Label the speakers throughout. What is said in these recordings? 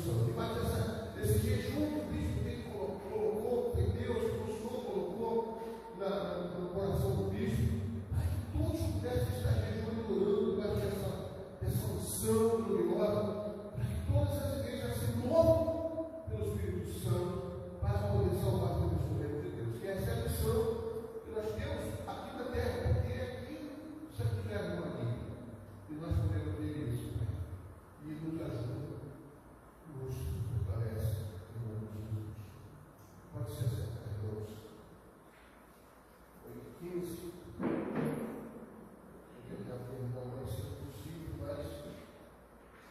Speaker 1: solução. Debaixo desse jejum que o bispo tem colocou, que Deus, o Senhor colocou no coração do bispo, para que todos pudessem estar jejuando e orando debaixo dessa unção gloriosa, para que todas as igrejas se movam pelo Espírito Santo para poder salvar todos os reino de Deus. Que essa é a missão que nós temos aqui na terra, porque aqui isso aqui já é uma vida. E nós podemos ver isso, Pai. E nos ajuda, nos fortalece em nome de Jesus. Pode ser sentar, irmãos. 8h15. Eu quero terminar o mais cedo possível, mas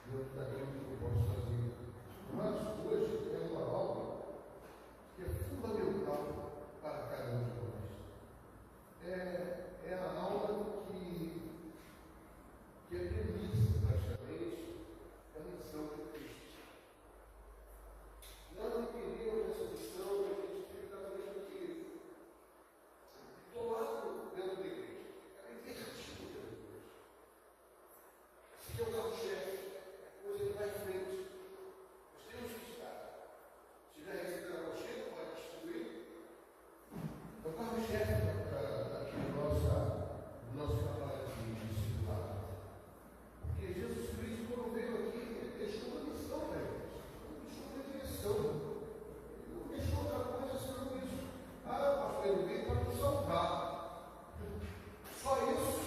Speaker 1: Deus está vendo o que eu posso fazer. Mas hoje é uma aula que é fundamental para cada um de nós. É a aula que é premissa, praticamente, da missão de Cristo. Nós não queríamos essa missão, a gente fica exatamente isolado dentro da igreja. É invertido dentro da igreja. Se é o carro-chefe, você vai em frente. Nós temos que estar. Se já receber a mochila, pode distribuir. É o carro-chefe do nosso trabalho de discipulado. Porque Jesus Cristo, quando veio aqui, ele deixou uma missão para eles. Ele deixou uma direção. Ele não deixou outra coisa senão isso. Pastor, ele veio para nos salvar. Só isso.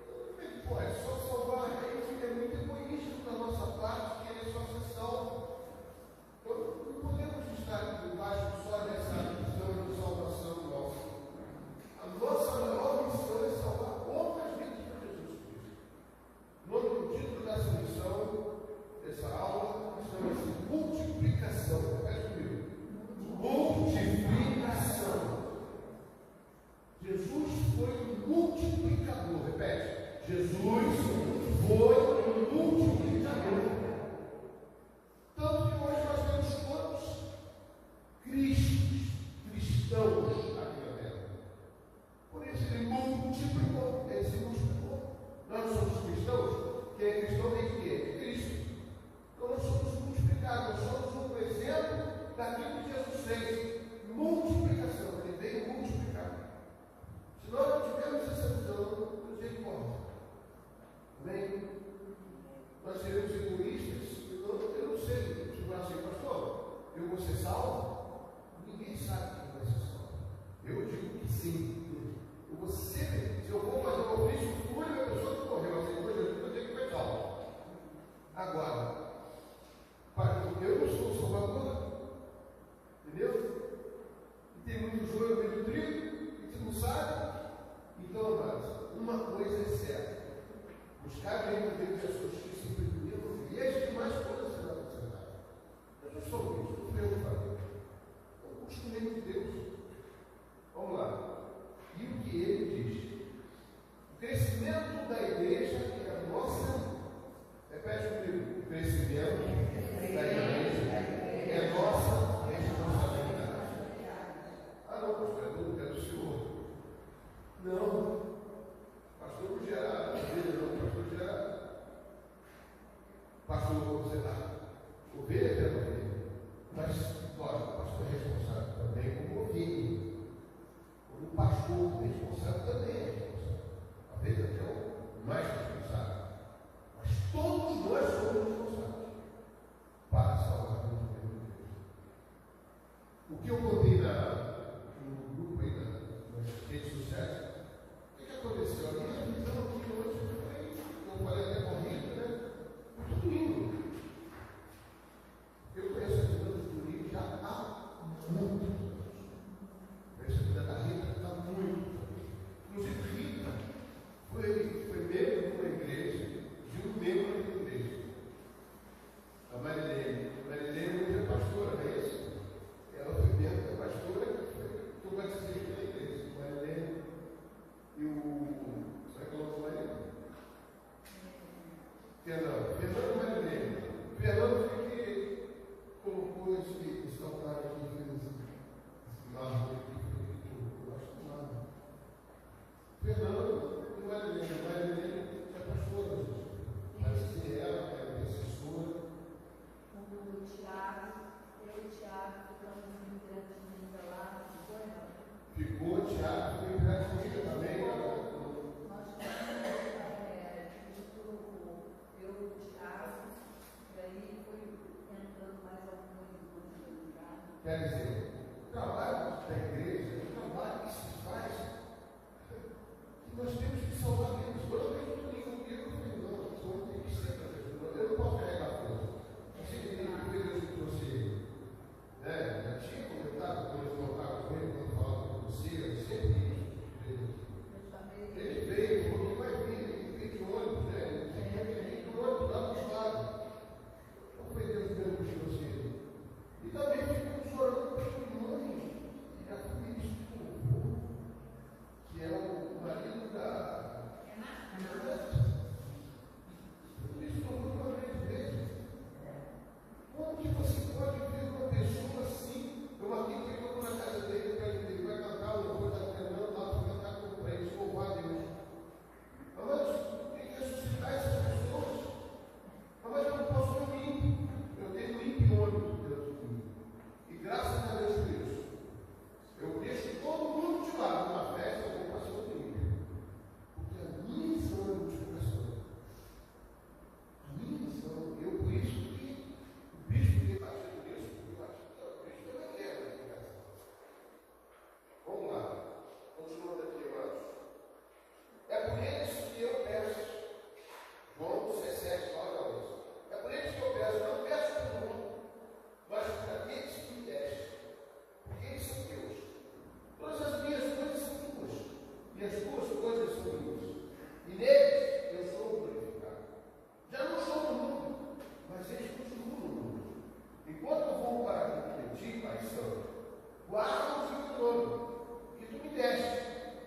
Speaker 1: Como é que pode? Só salvar é muito egoísta da nossa parte, querer só ser salvo. Então, não podemos estar debaixo só dessa missão de salvação nossa. A nossa maior missão é salvar outras vidas para Jesus Cristo. No título dessa missão, dessa aula, chama-se multiplicação. Repete comigo. Multiplicação. Jesus foi um multiplicador. Repete. Jesus foi um multiplicador. Tanto que hoje nós temos quantos cristãos aqui na terra. Por isso ele multiplicou, ele se multiplicou. Nós não somos cristãos, quem é cristão tem que é Cristo. Então nós somos multiplicados, nós somos um exemplo daquilo que Jesus fez. Multiplicação, ele veio multiplicar. Se nós não tivermos essa visão, misericórdia. Amém? Nós seremos egoístas. Eu não sei, tipo assim, pastor, eu vou ser salvo? Ninguém sabe que vai ser salvo. Eu digo que sim. Você, se eu vou fazer um ofício fúnebre, a pessoa que morreu assim, eu tenho que ser salvo. Agora, eu não sou o salvador, entendeu? E tem muito joio no meio do trigo, e você não sabe. Então, amados, uma coisa é certa: buscar bem o Deus Jesus Cristo em primeiro lugar, e as demais coisas serão acrescentadas. Eu não sou isso, não fui eu que falei. Eu busco o reino de Deus. Vamos lá. E o que ele diz? O crescimento da igreja é a nossa. Repete comigo. O crescimento da igreja é a nossa responsabilidade. Ah, não, pastor, é tudo que é do Senhor. Não. Pastor não gera ovelha, não. Pastor gera. Pastor, você está. Ovelha é ovelha. Mas, olha, o pastor é responsável também como ovelha. O pastor responsável também é responsável. A vez até o mais responsável. Mas todos nós somos responsáveis para salvar o reino de Deus. Quer dizer, o trabalho da igreja, o trabalho que se faz, que nós temos que salvar vidas. Quando eu ligo comigo, eu tenho que ser para Jesus. Eu não posso carregar coisa. Você tem que ver Deus que trouxe. Já tinha comentado quando eu voltava com ele, quando falava com você, eu sempre disse. Ele veio, falou que vai vir, ele veio de ônibus, né? Ele veio de ônibus lá dos lados. Então foi Deus mesmo que trouxe ele. E também ficamos orando pelo mãe e a família de louvor, que é o marido da Renata. Por isso eu vou uma vez. Como que você pode ver uma pessoa assim? Eu aqui estou na casa dele para ele vai cantar o louvor da Fernanda lá para cantar com o eles, louvar a Deus. Mas tem que ressuscitar essas pessoas. Mas eu não posso dormir. Eu tenho ímpio Deus de mim. E graças a Deus por isso. Eu deixo todo mundo de lado numa festa, eu vou passar o ímpio. Porque a minha missão é multiplicação. A minha missão, eu por isso que o bispo tem batido nisso, eu acho que o bispo também quer a multiplicação. Vamos lá. Continuando aqui, irmãos. É por isso que eu peço. João 17, 9 a 11. É por isso que eu peço, não peço para o mundo, mas para aqueles que me destem, porque eles são teus. Todas as minhas coisas são tuas, e as tuas coisas são minhas. E neles eu sou glorificado. Já não sou do mundo, mas eles continuam no mundo. Enquanto eu vou para ti, Pai Santo, guarda-os em teu nome, que tu me deste,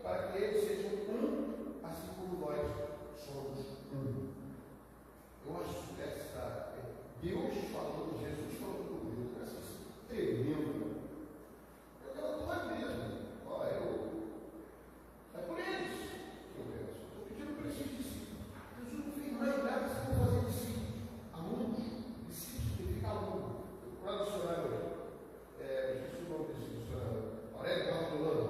Speaker 1: para que eles sejam um, assim como nós somos um. Eu acho que essa Deus falando, Jesus falando com Deus, essa é tremendo. Eu quero atuar mesmo. É por eles que eu peço. Estou pedindo para esses discípulos. Jesus não fez mais nada se não fazer discípulos. Alunos. Discípulos significa aluno. Eu procuro no dicionário hoje. Eu esqueci o nome desse dicionário. Aurélio Calculano.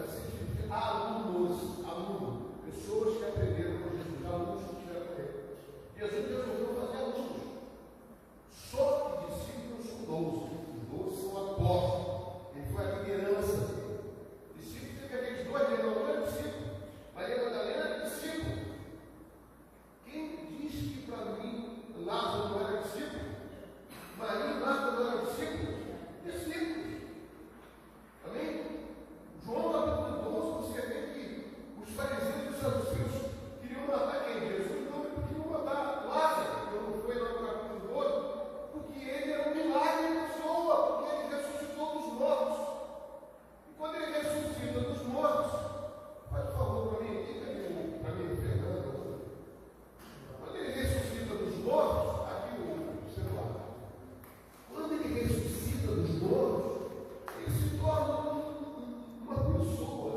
Speaker 1: Significa alunos. Aluno. Pessoas que aprenderam com Jesus. Alunos que tiveram com ele. Jesus resolveu fazer alunos. Só que discípulos são 12. Os 12 são apóstolos. Ele foi a liderança dele. Discípulos tem aqueles dois, ele não é discípulo. Maria Madalena é discípulo. Quem disse que para mim Lázaro não era discípulo? Maria e Marta não eram discípulos? Discípulos. Amém? João capítulo 12, você vê que os fariseus e os saduceus queriam matar quem? Jesus não queriam matar Lázaro, que não foi lá no capítulo 12, porque ele era um milagre em pessoa, porque ele ressuscitou dos mortos. E quando ele ressuscita dos mortos, faz um favor para mim aqui, para mim, Fernando. Quando ele ressuscita dos mortos, aqui o celular. Quando ele ressuscita dos mortos, ele se torna uma pessoa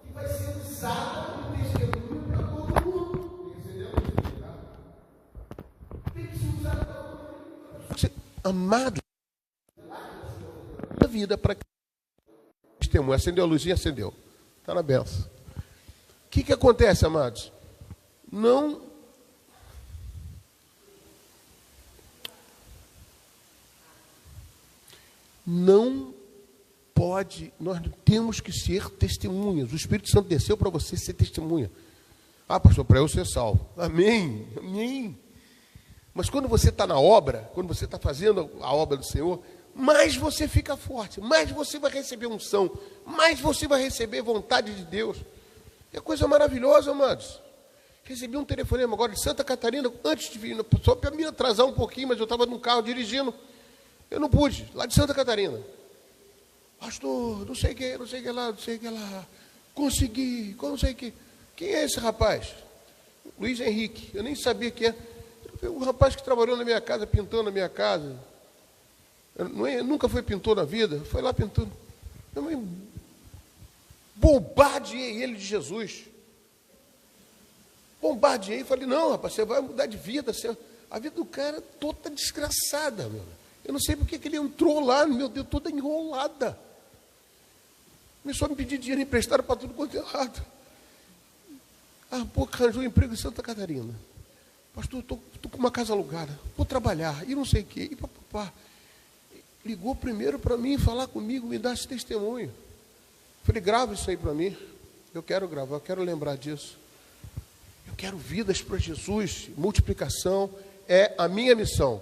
Speaker 1: que vai ser usada como testemunho para todo mundo. Entendeu? Tem que ser usado para todo mundo. Amado, a vida para testemunho. Acendeu a luzinha, acendeu. Está na benção. O que acontece, amados? Não pode, nós temos que ser testemunhas. O Espírito Santo desceu para você ser testemunha. Ah, pastor, para eu ser salvo. Amém, amém. Mas quando você está na obra, quando você está fazendo a obra do Senhor, mais você fica forte, mais você vai receber unção, mais você vai receber vontade de Deus. É coisa maravilhosa, amados. Recebi um telefonema agora de Santa Catarina, antes de vir, só para me atrasar um pouquinho, mas eu estava num carro dirigindo. Eu não pude, lá de Santa Catarina. Pastor, não sei o que lá. Consegui, não sei o que. Quem é esse rapaz? Luiz Henrique. Eu nem sabia quem é. Um rapaz que trabalhou na minha casa, pintando na minha casa. Nunca foi pintor na vida, foi lá pintando. Eu bombardeei ele de Jesus. Bombardeei e falei, não, rapaz, você vai mudar de vida. A vida do cara toda desgraçada, meu. Eu não sei porque que ele entrou lá, meu Deus, toda enrolada. Começou a me pedir dinheiro emprestado para tudo quanto é lado. Arranjou um emprego em Santa Catarina. Pastor, estou com uma casa alugada, vou trabalhar, e não sei o quê, e papapá. ligou primeiro para mim falar comigo, me dar esse testemunho. Falei, grava isso aí para mim. Eu quero gravar, eu quero lembrar disso. Eu quero vidas para Jesus. Multiplicação é a minha missão.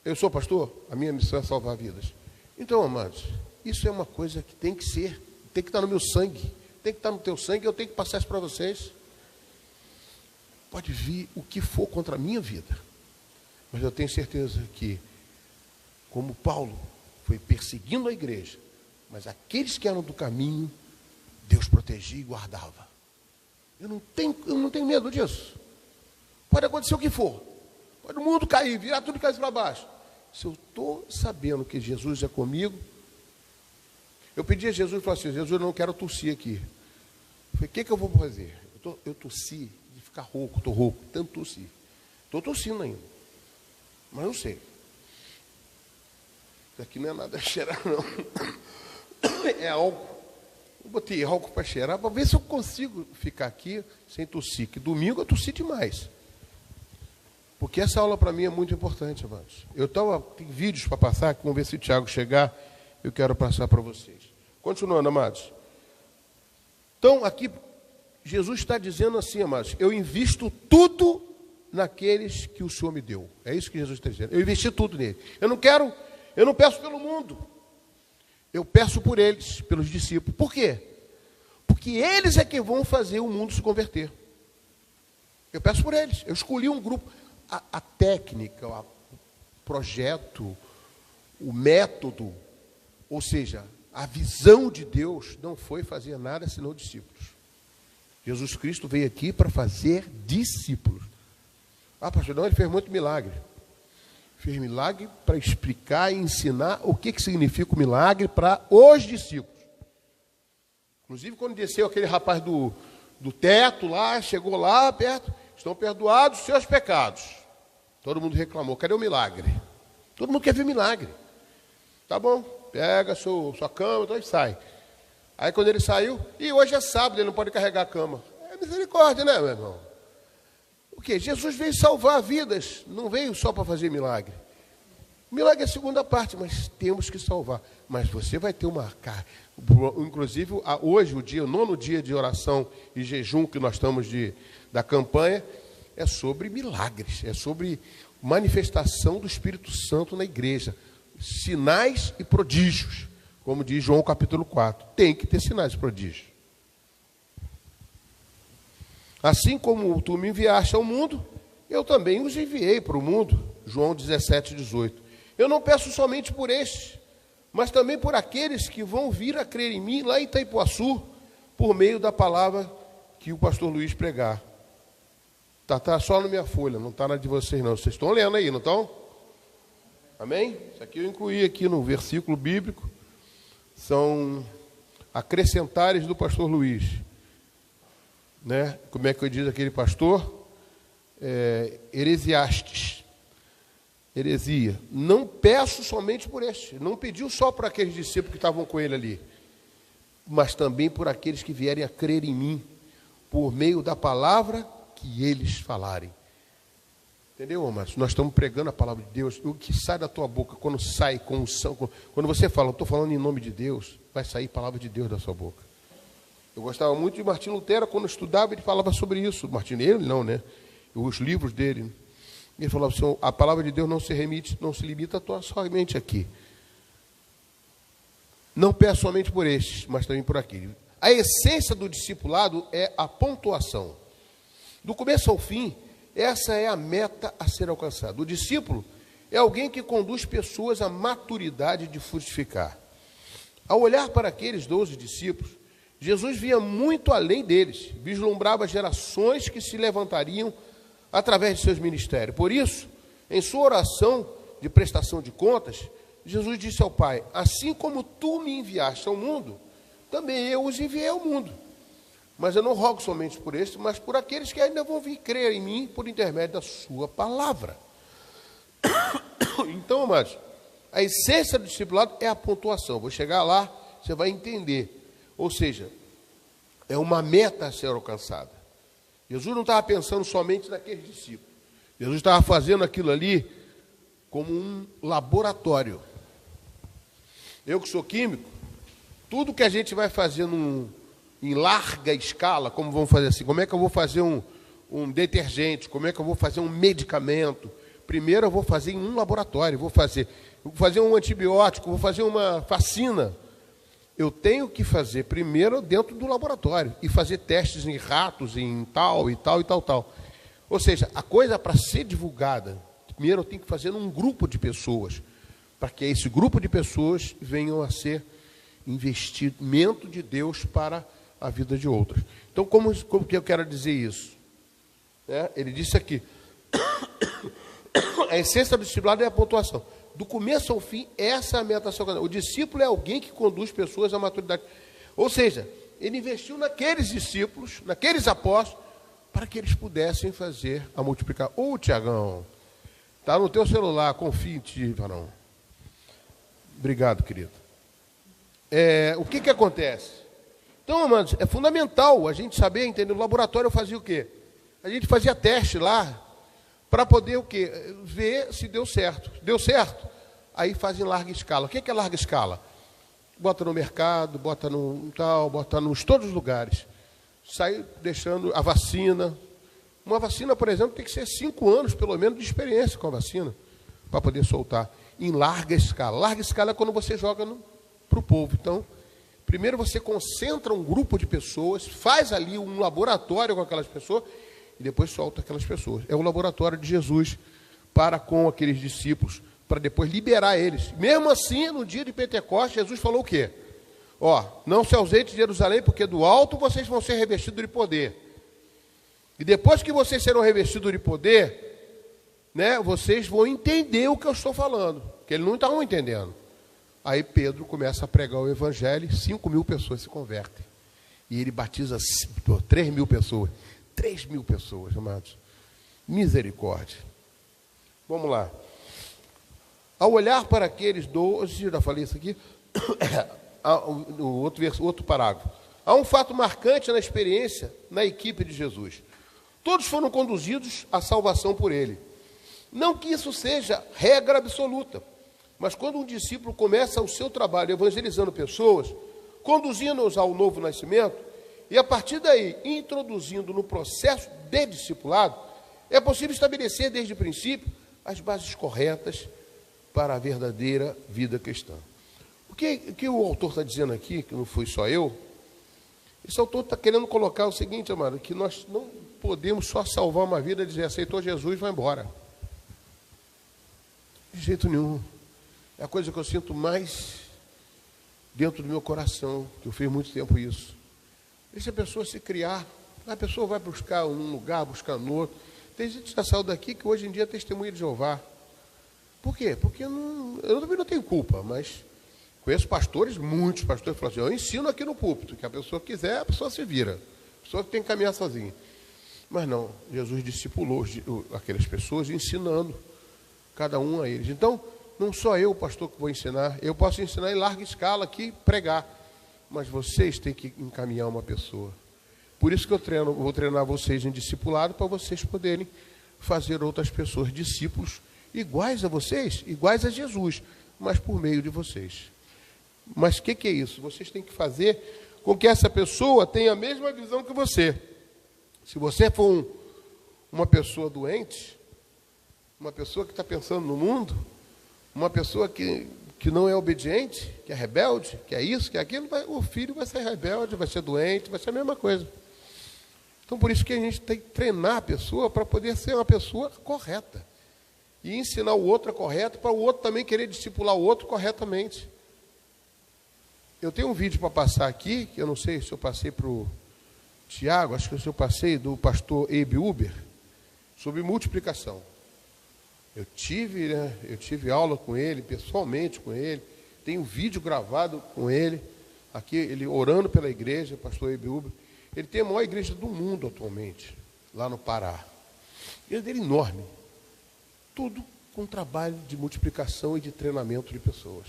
Speaker 1: Eu sou pastor, a minha missão é salvar vidas. Então, amados, isso é uma coisa que tem que ser, tem que estar no meu sangue, tem que estar no teu sangue, eu tenho que passar isso para vocês. Pode vir o que for contra a minha vida, mas eu tenho certeza que, como Paulo foi perseguindo a igreja, mas aqueles que eram do caminho, Deus protegia e guardava. Eu não tenho medo disso. Pode acontecer o que for. Pode o mundo cair, virar tudo cair para baixo. Se eu estou sabendo que Jesus é comigo, eu pedi a Jesus e falei assim, Jesus, eu não quero tossir aqui. Eu falei, o que eu vou fazer? Eu tossi de ficar rouco, estou rouco, tanto tossi. Estou tossindo ainda, mas não sei. Isso aqui não é nada a cheirar, não. É álcool. Eu botei álcool para cheirar, para ver se eu consigo ficar aqui sem tossir. Que domingo eu tossi demais. Porque essa aula para mim é muito importante, amados. Tem vídeos para passar, vamos ver se o Tiago chegar, eu quero passar para vocês. Continuando, amados. Então, aqui, Jesus está dizendo assim, amados, eu invisto tudo naqueles que o Senhor me deu. É isso que Jesus está dizendo. Eu investi tudo nele. Eu não peço pelo mundo. Eu peço por eles, pelos discípulos. Por quê? Porque eles é que vão fazer o mundo se converter. Eu peço por eles. Eu escolhi um grupo. A técnica, o projeto, o método, ou seja, a visão de Deus não foi fazer nada senão discípulos. Jesus Cristo veio aqui para fazer discípulos. Ah, pastor, não, ele fez muito milagre. Fez milagre para explicar e ensinar o que significa o milagre para os discípulos. Inclusive, quando desceu aquele rapaz do teto lá, chegou lá perto, estão perdoados os seus pecados. Todo mundo reclamou, cadê o milagre? Todo mundo quer ver milagre. Tá bom, pega sua cama, então ele sai. Aí quando ele saiu, e hoje é sábado, ele não pode carregar a cama. É misericórdia, né, meu irmão? O quê? Jesus veio salvar vidas, não veio só para fazer milagre. O milagre é a segunda parte, mas temos que salvar. Mas você vai ter uma... Inclusive, hoje, o 9º dia de oração e jejum que nós estamos da campanha, é sobre milagres, é sobre manifestação do Espírito Santo na igreja. Sinais e prodígios, como diz João capítulo 4. Tem que ter sinais e prodígios. Assim como tu me enviaste ao mundo, eu também os enviei para o mundo. João 17, 18. Eu não peço somente por estes, mas também por aqueles que vão vir a crer em mim lá em Itaipuaçu, por meio da palavra que o pastor Luiz pregar. Está só na minha folha, não está na de vocês não. Vocês estão lendo aí, não estão? Amém? Isso aqui eu incluí aqui no versículo bíblico. São acrescentares do pastor Luiz. Né? Como é que eu diz aquele pastor? Heresiastes. Heresia. Não peço somente por este. Não pediu só para aqueles discípulos que estavam com ele ali. Mas também por aqueles que vierem a crer em mim. Por meio da palavra que eles falarem. Entendeu, amados? Nós estamos pregando a palavra de Deus. O que sai da tua boca, quando sai com unção, quando você fala, eu estou falando em nome de Deus, vai sair a palavra de Deus da sua boca. Eu gostava muito de Martinho Lutero, quando eu estudava, ele falava sobre isso. Martinho, ele não, né? Os livros dele. Ele falava assim, a palavra de Deus não se limita somente aqui. Não peço somente por estes, mas também por aquele. A essência do discipulado é a pontuação. Do começo ao fim, essa é a meta a ser alcançada. O discípulo é alguém que conduz pessoas à maturidade de frutificar. Ao olhar para aqueles 12 discípulos, Jesus via muito além deles, vislumbrava gerações que se levantariam através de seus ministérios. Por isso, em sua oração de prestação de contas, Jesus disse ao Pai, assim como tu me enviaste ao mundo, também eu os enviei ao mundo. Mas eu não rogo somente por estes, mas por aqueles que ainda vão vir crer em mim por intermédio da sua palavra. Então, amados, a essência do discipulado é a pontuação. Vou chegar lá, você vai entender. Ou seja, é uma meta a ser alcançada. Jesus não estava pensando somente naqueles discípulos. Jesus estava fazendo aquilo ali como um laboratório. Eu que sou químico, tudo que a gente vai fazer em larga escala, como vamos fazer assim, como é que eu vou fazer um detergente, como é que eu vou fazer um medicamento? Primeiro eu vou fazer em um laboratório, vou fazer um antibiótico, vou fazer uma vacina. Eu tenho que fazer primeiro dentro do laboratório e fazer testes em ratos, em tal e tal e tal, tal. Ou seja, a coisa para ser divulgada, primeiro eu tenho que fazer num grupo de pessoas, para que esse grupo de pessoas venham a ser investimento de Deus para a vida de outras. Então, como que eu quero dizer isso? Ele disse aqui, a essência do discipulado é a pontuação. Do começo ao fim, essa é a meta. O discípulo é alguém que conduz pessoas à maturidade. Ou seja, ele investiu naqueles discípulos, naqueles apóstolos, para que eles pudessem fazer a multiplicar. Ô, Tiagão, está no teu celular, confia em ti, varão. Obrigado, querido. O que acontece? Então, amados, é fundamental a gente saber, entender. No laboratório eu fazia o quê? A gente fazia teste lá, para poder o quê? Ver se deu certo. Deu certo? Aí faz em larga escala. O que é larga escala? Bota no mercado, bota no tal, bota nos todos os lugares. Sai deixando a vacina. Uma vacina, por exemplo, tem que ser 5 anos, pelo menos, de experiência com a vacina, para poder soltar. Em larga escala. Larga escala é quando você joga para o povo. Então, primeiro você concentra um grupo de pessoas, faz ali um laboratório com aquelas pessoas, e depois solta aquelas pessoas. É o laboratório de Jesus para com aqueles discípulos, para depois liberar eles. Mesmo assim, no dia de Pentecostes, Jesus falou o quê? Não se ausente de Jerusalém, porque do alto vocês vão ser revestidos de poder. E depois que vocês serão revestidos de poder, vocês vão entender o que eu estou falando, que eles não estavam entendendo. Aí Pedro começa a pregar o evangelho, 5.000 pessoas se convertem. E ele batiza 3.000 pessoas. 3.000 pessoas, amados. Misericórdia. Vamos lá. Ao olhar para aqueles 12, já falei isso aqui, outro parágrafo. Há um fato marcante na experiência, na equipe de Jesus. Todos foram conduzidos à salvação por ele. Não que isso seja regra absoluta, mas quando um discípulo começa o seu trabalho evangelizando pessoas, conduzindo-os ao novo nascimento, e a partir daí, introduzindo no processo de discipulado, é possível estabelecer desde o princípio as bases corretas para a verdadeira vida cristã. O que o autor está dizendo aqui, que não foi só eu, esse autor está querendo colocar o seguinte, amado, que nós não podemos só salvar uma vida e dizer, aceitou Jesus, vai embora. De jeito nenhum. É a coisa que eu sinto mais dentro do meu coração, que eu fiz muito tempo isso. Deixa a pessoa se criar, a pessoa vai buscar um lugar, buscar no outro. Tem gente que já saiu daqui que hoje em dia é testemunha de Jeová. Por quê? Porque eu também não tenho culpa, mas conheço pastores, muitos pastores, que falam assim, eu ensino aqui no púlpito, que a pessoa quiser, a pessoa se vira. A pessoa tem que caminhar sozinha. Mas não, Jesus discipulou aquelas pessoas, ensinando cada um a eles. Então, não só eu, pastor, que vou ensinar, eu posso ensinar em larga escala aqui, pregar. Mas vocês têm que encaminhar uma pessoa. Por isso que eu vou treinar vocês em discipulado, para vocês poderem fazer outras pessoas, discípulos, iguais a vocês, iguais a Jesus, mas por meio de vocês. Mas o que é isso? Vocês têm que fazer com que essa pessoa tenha a mesma visão que você. Se você for uma pessoa doente, uma pessoa que está pensando no mundo, uma pessoa que não é obediente, que é rebelde, que é isso, que é aquilo, o filho vai ser rebelde, vai ser doente, vai ser a mesma coisa. Então, por isso que a gente tem que treinar a pessoa para poder ser uma pessoa correta. E ensinar o outro correto, para o outro também querer discipular o outro corretamente. Eu tenho um vídeo para passar aqui, que eu não sei se eu passei para o Tiago, acho que eu passei do pastor Abe Uber, sobre multiplicação. Eu tive aula com ele, pessoalmente com ele, tenho um vídeo gravado com ele, aqui ele orando pela igreja, pastor Abe Uber. Ele tem a maior igreja do mundo atualmente, lá no Pará. A igreja dele é enorme. Tudo com trabalho de multiplicação e de treinamento de pessoas.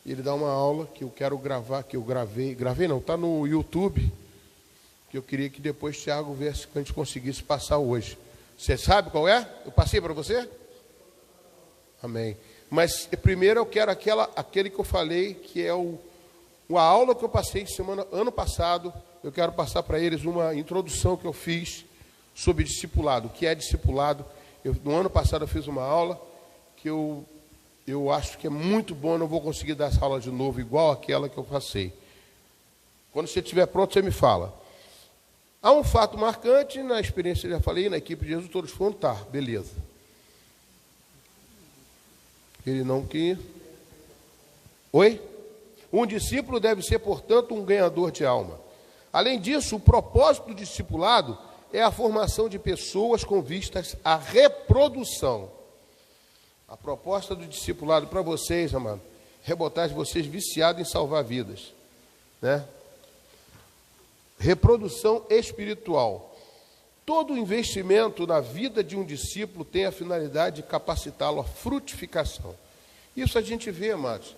Speaker 1: E ele dá uma aula que eu quero gravar, que eu gravei não, está no YouTube, que eu queria que depois Tiago viesse, que a gente conseguisse passar hoje. Você sabe qual é? Eu passei para você? Amém. Mas primeiro eu quero aquele que eu falei, que é uma aula que eu passei ano passado. Eu quero passar para eles uma introdução que eu fiz sobre discipulado. O que é discipulado? No ano passado eu fiz uma aula que eu acho que é muito bom. Não vou conseguir dar essa aula de novo, igual aquela que eu passei. Quando você estiver pronto, você me fala. Há um fato marcante na experiência, já falei, na equipe de Jesus, todos foram, tá, beleza. Ele não quis. Oi? Um discípulo deve ser, portanto, um ganhador de alma. Além disso, o propósito do discipulado é a formação de pessoas com vistas à reprodução. A proposta do discipulado para vocês, amado, é botar vocês viciados em salvar vidas, né? Reprodução espiritual. Todo investimento na vida de um discípulo tem a finalidade de capacitá-lo à frutificação. Isso a gente vê, amados,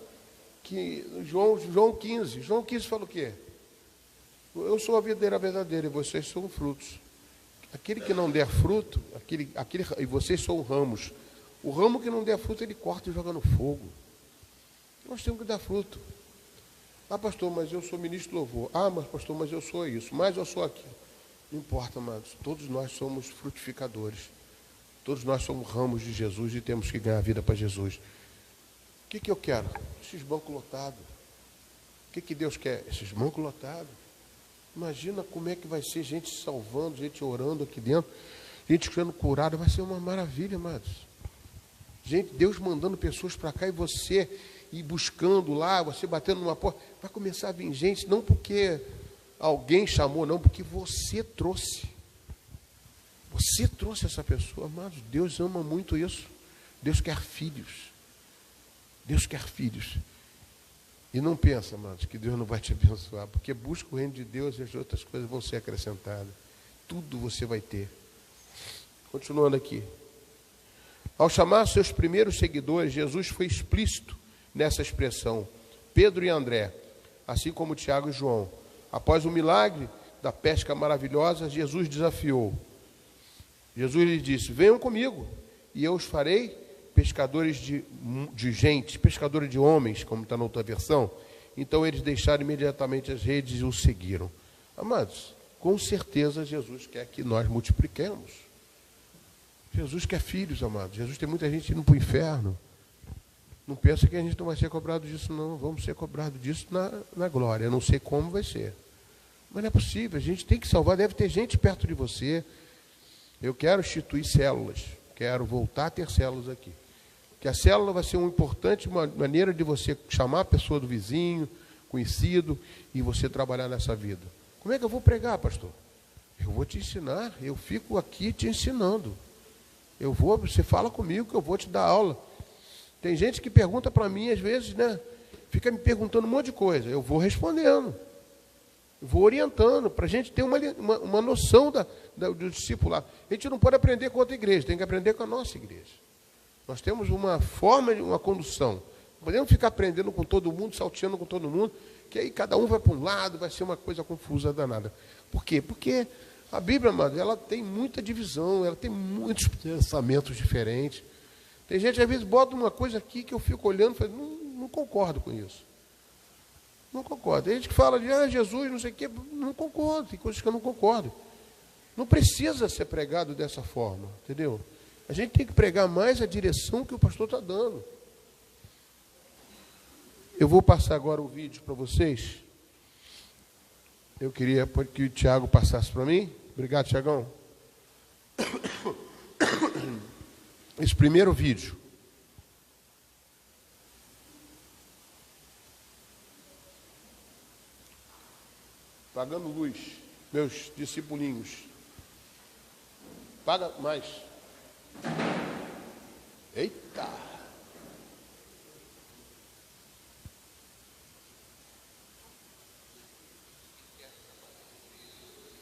Speaker 1: que João 15 fala o quê? Eu sou a videira verdadeira e vocês são frutos. Aquele que não der fruto, e vocês são ramos. O ramo que não der fruto, ele corta e joga no fogo. Nós temos que dar fruto. Ah, pastor, mas eu sou ministro de louvor. Ah, mas pastor, mas eu sou isso. Mas eu sou aquilo. Não importa, amados. Todos nós somos frutificadores. Todos nós somos ramos de Jesus e temos que ganhar a vida para Jesus. O que eu quero? Esses bancos lotados. O que Deus quer? Esses bancos lotados. Imagina como é que vai ser gente se salvando, gente orando aqui dentro, gente sendo curada. Vai ser uma maravilha, amados. Gente, Deus mandando pessoas para cá e você ir buscando lá, você batendo numa porta. Vai começar a vir gente, não porque alguém chamou, não, porque você trouxe. Você trouxe essa pessoa, amados. Deus ama muito isso. Deus quer filhos. Deus quer filhos. E não pensa, amados, que Deus não vai te abençoar, porque busca o reino de Deus e as outras coisas vão ser acrescentadas. Tudo você vai ter. Continuando aqui. Ao chamar seus primeiros seguidores, Jesus foi explícito nessa expressão. Pedro e André, assim como Tiago e João. Após o milagre da pesca maravilhosa, Jesus desafiou. Jesus lhe disse: venham comigo, e eu os farei pescadores de gente, pescadores de homens, como está na outra versão. Então eles deixaram imediatamente as redes e o seguiram. Amados, com certeza Jesus quer que nós multipliquemos. Jesus quer filhos, amados. Jesus tem muita gente indo para o inferno. Não pensa que a gente não vai ser cobrado disso, não. Vamos ser cobrados disso na glória. Eu não sei como vai ser. Mas não é possível, a gente tem que salvar. Deve ter gente perto de você. Eu quero instituir células. Quero voltar a ter células aqui. Que a célula vai ser uma importante maneira de você chamar a pessoa do vizinho, conhecido, e você trabalhar nessa vida. Como é que eu vou pregar, pastor? Eu vou te ensinar. Eu fico aqui te ensinando. Você fala comigo que eu vou te dar aula. Tem gente que pergunta para mim, às vezes, né? Fica me perguntando um monte de coisa. Eu vou respondendo. Eu vou orientando, para a gente ter uma noção do discipulado. A gente não pode aprender com outra igreja, tem que aprender com a nossa igreja. Nós temos uma forma, uma condução. Não podemos ficar aprendendo com todo mundo, salteando com todo mundo, que aí cada um vai para um lado, vai ser uma coisa confusa danada. Por quê? Porque a Bíblia, amado, ela tem muita divisão, ela tem muitos pensamentos diferentes. Tem gente que às vezes bota uma coisa aqui que eu fico olhando e falo, não concordo com isso. Não concordo. Tem gente que fala de Jesus, não sei o quê, não concordo, tem coisas que eu não concordo. Não precisa ser pregado dessa forma, entendeu? A gente tem que pregar mais a direção que o pastor está dando. Eu vou passar agora o vídeo para vocês. Eu queria que o Tiago passasse para mim. Obrigado, Tiagão. Esse primeiro vídeo. Pagando luz, meus discipulinhos. Paga mais. Eita!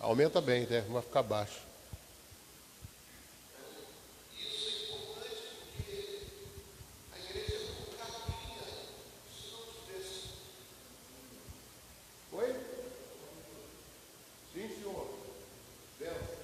Speaker 1: Aumenta bem, né? Vai ficar baixo. Oi? Sim, senhor. Benção.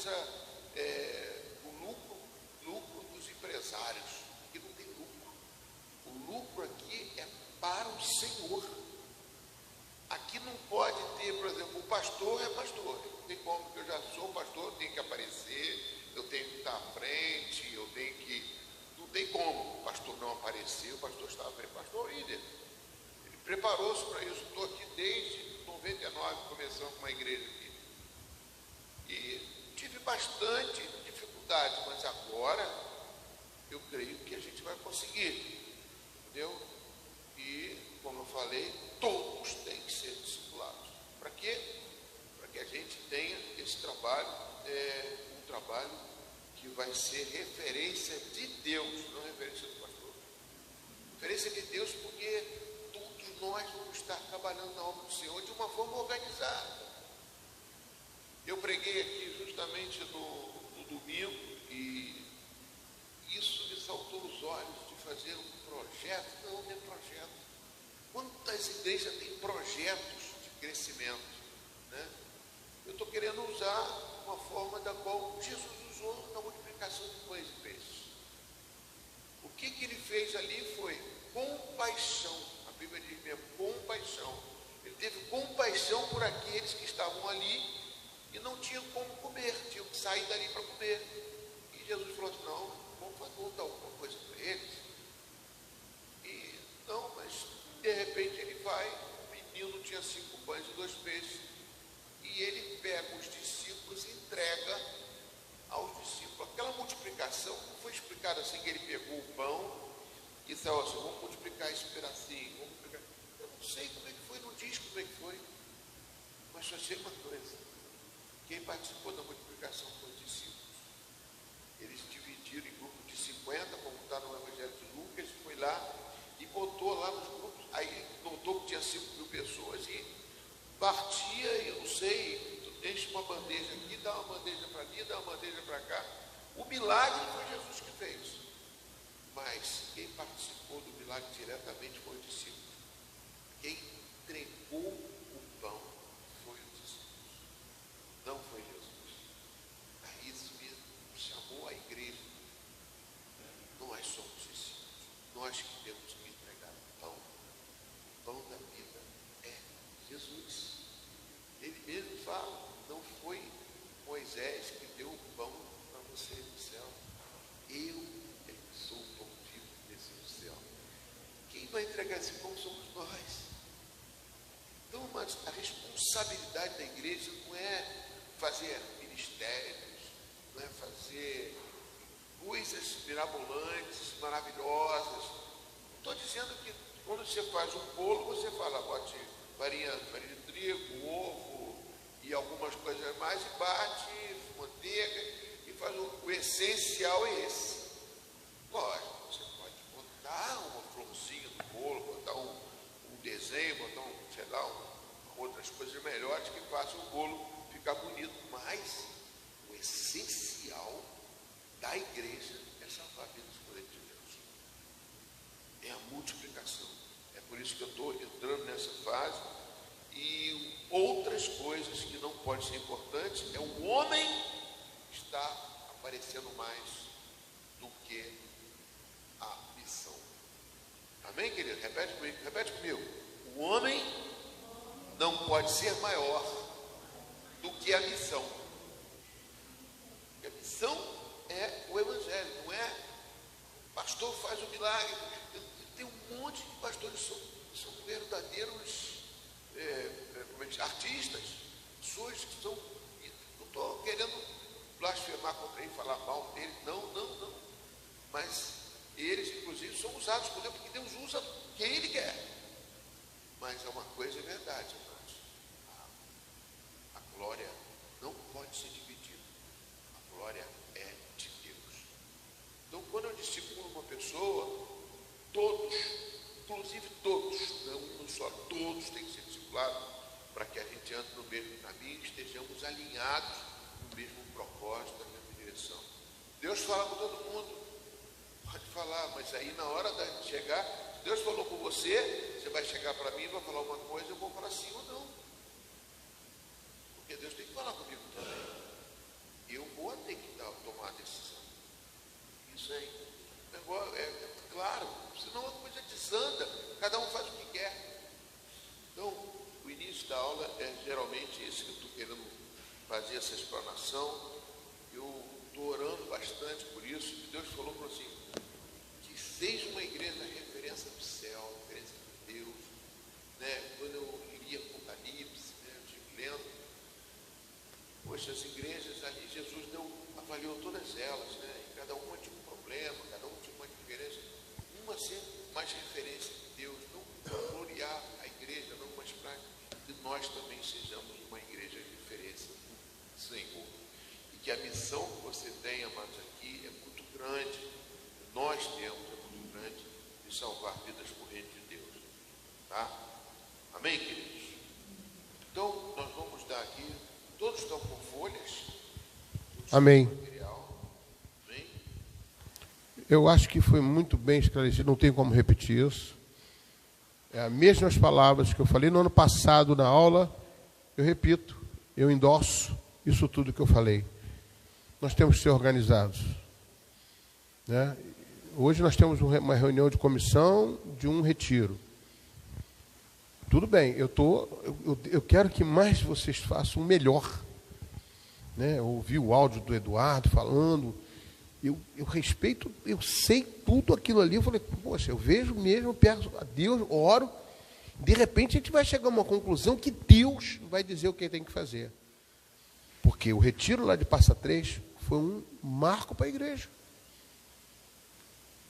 Speaker 2: coisa, o lucro dos empresários. Aqui não tem lucro. O lucro aqui é para o Senhor. Aqui não pode ter, por exemplo, o pastor é pastor. Não tem como, porque eu já sou pastor, eu tenho que aparecer, eu tenho que estar à frente, eu tenho que... Não tem como o pastor não aparecer, o pastor está à frente, o pastor é líder. Ele preparou-se para isso. Estou aqui desde 99, começando com uma igreja aqui. E tive bastante dificuldade, mas agora eu creio que a gente vai conseguir. Entendeu? E, como eu falei, todos têm que ser discipulados. Para quê? Para que a gente tenha esse trabalho, um trabalho que vai ser referência de Deus, não referência do pastor. Referência de Deus, porque todos nós vamos estar trabalhando na obra do Senhor de uma forma organizada. Eu preguei aqui justamente no domingo e isso me saltou os olhos de fazer um projeto. Não é projeto. Quantas igrejas têm projetos de crescimento, né? Eu estou querendo usar uma forma da qual Jesus usou na multiplicação de pães e peixes. O que ele fez ali foi compaixão. A Bíblia diz mesmo, compaixão. Ele teve compaixão por aqueles que estavam ali e não tinham como comer, tinham que sair dali para comer. E Jesus falou assim, não, vamos dar alguma coisa para eles. E não, mas de repente ele vai, o menino tinha 5 pães e 2 peixes, e ele pega os discípulos e entrega aos discípulos. Aquela multiplicação não foi explicada assim, que ele pegou o pão e disse assim, vamos multiplicar esse pedacinho, vamos multiplicar. Eu não sei como é que foi, não diz como é que foi, mas só sei uma coisa, quem participou da multiplicação foram os discípulos. Eles dividiram em grupos de 50, como está no Evangelho de Lucas, foi lá e botou lá nos grupos, aí notou que tinha 5.000 pessoas e partia, eu não sei, enche uma bandeja aqui, dá uma bandeja para ali, dá uma bandeja para cá. O milagre foi Jesus que fez, mas quem participou do milagre diretamente foi o discípulo. Quem entregou o pão foi os discípulos, não foi Jesus. Aí isso me chamou a igreja. Nós somos discípulos, nós que temos que entregar o pão da vida é Jesus. Ele mesmo fala, não foi Moisés que deu o pão para você do céu. Eu é que sou o pão vivo que desceu do céu. Quem vai entregar esse pão somos nós. Então, mas a responsabilidade da igreja não é fazer ministérios, não é fazer coisas mirabolantes, maravilhosas. Não estou dizendo que quando você faz um bolo, você fala, bote farinha de trigo, ovo e algumas coisas mais, e bate manteiga e faz o essencial é esse. Lógico, você pode botar uma florzinha no bolo, botar um desenho, botar sei lá, outras coisas melhores que façam o bolo ficar bonito, mas o essencial da igreja é salvar vidas por entre Deus. É a multiplicação. É por isso que eu estou entrando nessa fase. E outras coisas que não podem ser importantes é o homem está aparecendo mais do que a missão. Amém, querido? Repete comigo. O homem não pode ser maior do que a missão. Porque a missão é o evangelho, não é o pastor faz o milagre. Tem um monte de pastores que são verdadeiros artistas, pessoas que são, não estou querendo blasfemar contra ele, falar mal dele, não, mas eles inclusive são usados por Deus, porque Deus usa quem Ele quer. Mas é uma coisa, é verdade, irmãos, a glória não pode ser dividida, a glória é de Deus. Então, quando eu discipulo uma pessoa, todos, inclusive todos, não só todos têm que ser discipulados, para que a gente ande no mesmo caminho e estejamos alinhados no mesmo propósito, na mesma direção. Deus fala com todo mundo, pode falar, mas aí na hora de chegar, se Deus falou com você, você vai chegar para mim e vai falar uma coisa, eu vou falar sim ou não. Porque Deus tem que falar comigo também. eu vou ter que tomar a decisão. Isso aí é claro, senão a coisa desanda, cada um faz o que quer. Então, o início da aula é geralmente esse que eu estou querendo fazer, essa explanação. Eu estou orando bastante por isso, que Deus falou para assim, que seja uma igreja referência do céu, referência de Deus, né? Quando eu li Apocalipse, né, eu estive lendo, poxa, as igrejas ali, Jesus avaliou todas elas, né? E cada uma tinha um problema, cada uma tinha uma diferença, uma sempre mais referência de Deus, não gloriar a igreja, não, mas para que nós também sejamos uma igreja de referência do Senhor. E que a missão que você tem, amados, aqui é muito grande, nós temos, é muito grande, de salvar vidas por reino de Deus. Tá? Amém, queridos? Então, nós vamos dar aqui, todos estão com folhas?
Speaker 3: Amém.
Speaker 2: Amém?
Speaker 3: Eu acho que foi muito bem esclarecido, não tem como repetir isso. É as mesmas palavras que eu falei no ano passado na aula, eu repito, eu endosso isso tudo que eu falei. Nós temos que ser organizados, né? Hoje nós temos uma reunião de comissão de um retiro. Tudo bem, eu quero que mais vocês façam o melhor, né? Eu ouvi o áudio do Eduardo falando, eu respeito, eu sei tudo aquilo ali. Eu falei, poxa, eu vejo mesmo, eu peço a Deus, oro, de repente a gente vai chegar a uma conclusão que Deus vai dizer o que tem que fazer. Porque o retiro lá de Passa Três foi um marco para a igreja,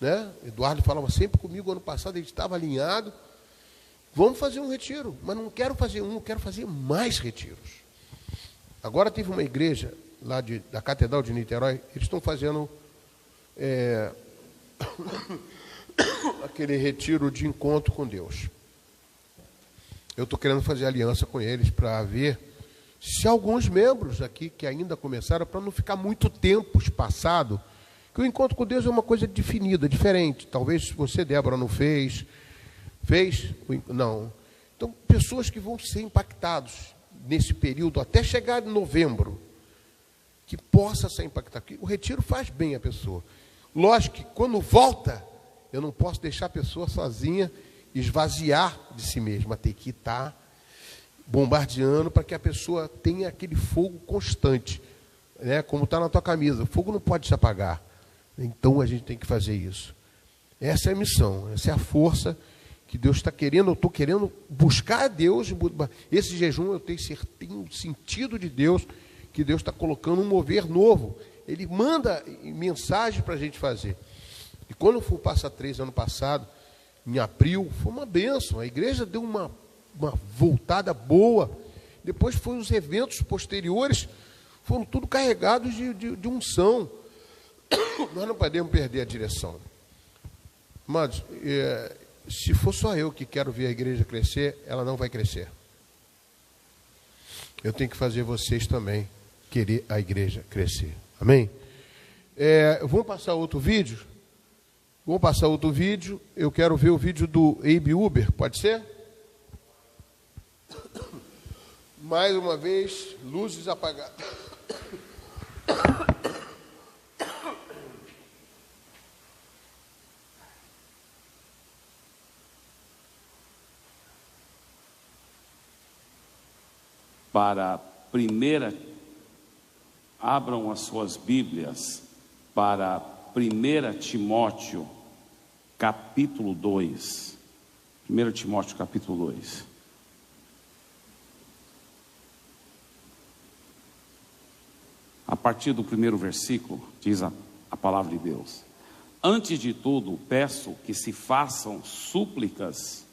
Speaker 3: né? Eduardo falava sempre comigo ano passado, a gente estava alinhado, vamos fazer um retiro, mas não quero fazer um, quero fazer mais retiros. Agora teve uma igreja lá da Catedral de Niterói, eles estão fazendo aquele retiro de encontro com Deus. Eu estou querendo fazer aliança com eles para ver se alguns membros aqui que ainda começaram, para não ficar muito tempo espaçado, que o encontro com Deus é uma coisa definida, diferente. Talvez você, Débora, não fez? Não. Então, pessoas que vão ser impactados nesse período, até chegar em novembro, que possa ser impactado. O retiro faz bem a pessoa. Lógico que quando volta, eu não posso deixar a pessoa sozinha, esvaziar de si mesma, tem que estar bombardeando para que a pessoa tenha aquele fogo constante, né? Como está na tua camisa, o fogo não pode se apagar. Então a gente tem que fazer isso. Essa é a missão, essa é a força que Deus está querendo. Eu estou querendo buscar a Deus. Esse jejum eu tenho sentido de Deus, que Deus está colocando um mover novo. Ele manda mensagem para a gente fazer. E quando eu fui Passa Três ano passado, em abril, foi uma bênção. A igreja deu uma voltada boa. Depois foram os eventos posteriores, foram tudo carregados de unção. Nós não podemos perder a direção. Mas, se for só eu que quero ver a igreja crescer, ela não vai crescer. Eu tenho que fazer vocês também querer a igreja crescer. Amém? Vamos passar outro vídeo? Vamos passar outro vídeo. Eu quero ver o vídeo do Abe Uber, pode ser? Mais uma vez, luzes apagadas.
Speaker 4: Para a primeira, abram as suas Bíblias para 1 Timóteo, capítulo 2. 1 Timóteo, capítulo 2. A partir do primeiro versículo, diz a palavra de Deus: antes de tudo, peço que se façam súplicas.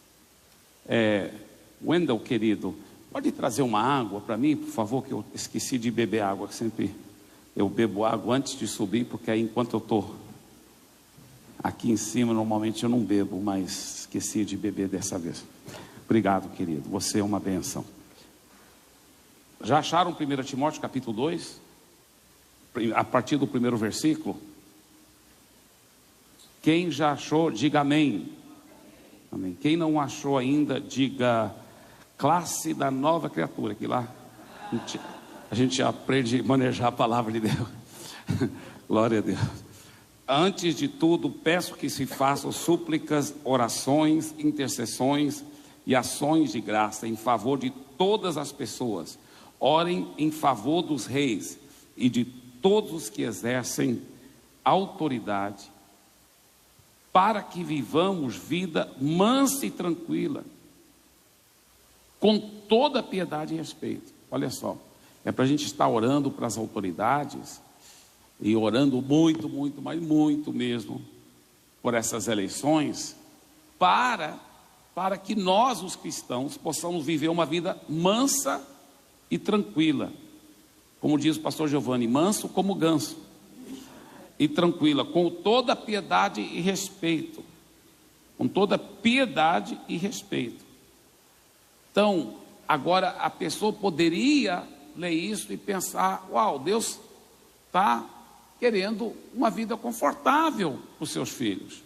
Speaker 4: Wendel, querido, pode trazer uma água para mim, por favor, que eu esqueci de beber água, que sempre eu bebo água antes de subir, porque aí enquanto eu estou aqui em cima, normalmente eu não bebo, mas esqueci de beber dessa vez. Obrigado, querido, você é uma benção. Já acharam 1 Timóteo capítulo 2? A partir do primeiro versículo? Quem já achou, diga amém. Amém. Quem não achou ainda, diga classe da nova criatura, que lá a gente aprende a manejar a palavra de Deus. Glória a Deus. Antes de tudo, peço que se façam súplicas, orações, intercessões e ações de graça em favor de todas as pessoas. Orem em favor dos reis e de todos os que exercem autoridade, para que vivamos vida mansa e tranquila, com toda piedade e respeito. Olha só, é para a gente estar orando para as autoridades, e orando muito, muito, mas muito mesmo, por essas eleições, para que nós, os cristãos, possamos viver uma vida mansa e tranquila. Como diz o pastor Giovanni, manso como ganso, e tranquila, com toda piedade e respeito. Com toda piedade e respeito. Então, agora a pessoa poderia ler isso e pensar: uau, Deus está querendo uma vida confortável para os seus filhos.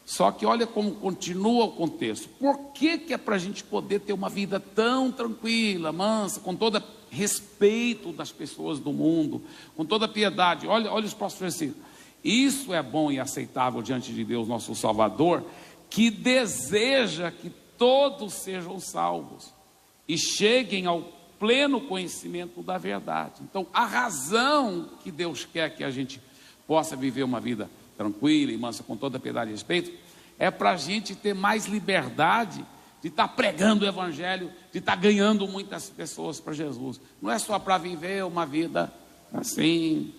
Speaker 4: Só que olha como continua o contexto. Por que é para a gente poder ter uma vida tão tranquila, mansa, com todo respeito das pessoas do mundo, com toda piedade? Olha os próximos versículos. Isso é bom e aceitável diante de Deus, nosso Salvador, que deseja que todos sejam salvos e cheguem ao pleno conhecimento da verdade. Então, a razão que Deus quer que a gente possa viver uma vida tranquila e mansa, com toda piedade e respeito, é para a gente ter mais liberdade de estar pregando o Evangelho, de estar ganhando muitas pessoas para Jesus. Não é só para viver uma vida assim,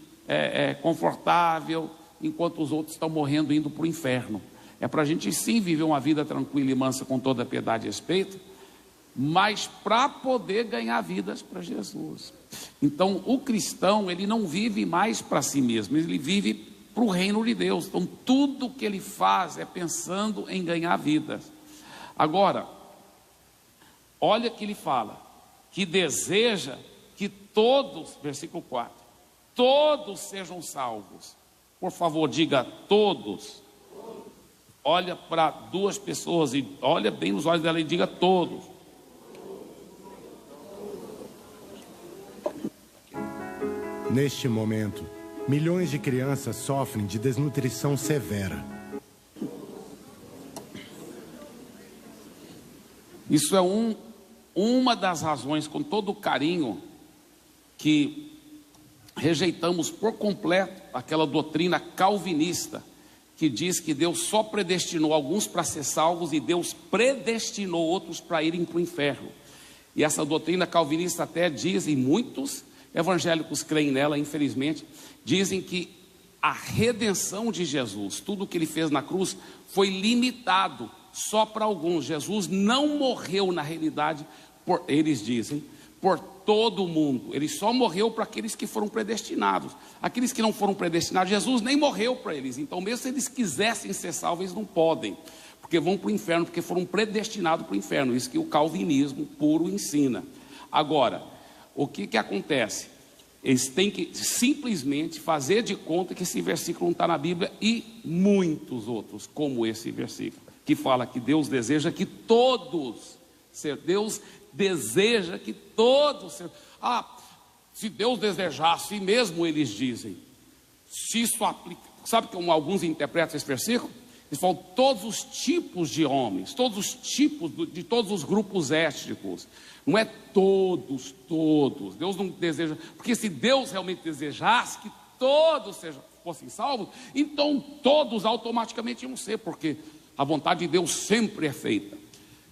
Speaker 4: confortável, enquanto os outros estão morrendo, indo para o inferno. É para a gente sim viver uma vida tranquila e mansa, com toda piedade e respeito, mas para poder ganhar vidas para Jesus. Então, o cristão, ele não vive mais para si mesmo, ele vive para o reino de Deus. Então, tudo que ele faz é pensando em ganhar vidas. Agora, olha que ele fala, que deseja que todos, versículo 4, todos sejam salvos. Por favor, diga todos. Olha para duas pessoas e olha bem nos olhos dela e diga todos.
Speaker 5: Neste momento, milhões de crianças sofrem de desnutrição severa.
Speaker 4: Isso é uma das razões, com todo o carinho, que rejeitamos por completo aquela doutrina calvinista, que diz que Deus só predestinou alguns para ser salvos e Deus predestinou outros para irem para o inferno. E essa doutrina calvinista até diz, e muitos evangélicos creem nela, infelizmente, dizem que a redenção de Jesus, tudo o que ele fez na cruz, foi limitado só para alguns. Jesus não morreu na realidade, eles dizem, por todo o mundo. Ele só morreu para aqueles que foram predestinados. Aqueles que não foram predestinados, Jesus nem morreu para eles. Então, mesmo se eles quisessem ser salvos, eles não podem, porque vão para o inferno, porque foram predestinados para o inferno. Isso que o calvinismo puro ensina. Agora, o que acontece? Eles têm que simplesmente fazer de conta que esse versículo não está na Bíblia, e muitos outros, como esse versículo, que fala que Deus deseja que todos, Deus deseja que todos, se Deus desejasse mesmo, eles dizem, se isso aplica, sabe como alguns interpretam esse versículo? Eles falam todos os tipos de homens, todos os tipos de todos os grupos étnicos. Não é todos, Deus não deseja, porque se Deus realmente desejasse que todos fossem salvos, então todos automaticamente iam ser, porque a vontade de Deus sempre é feita.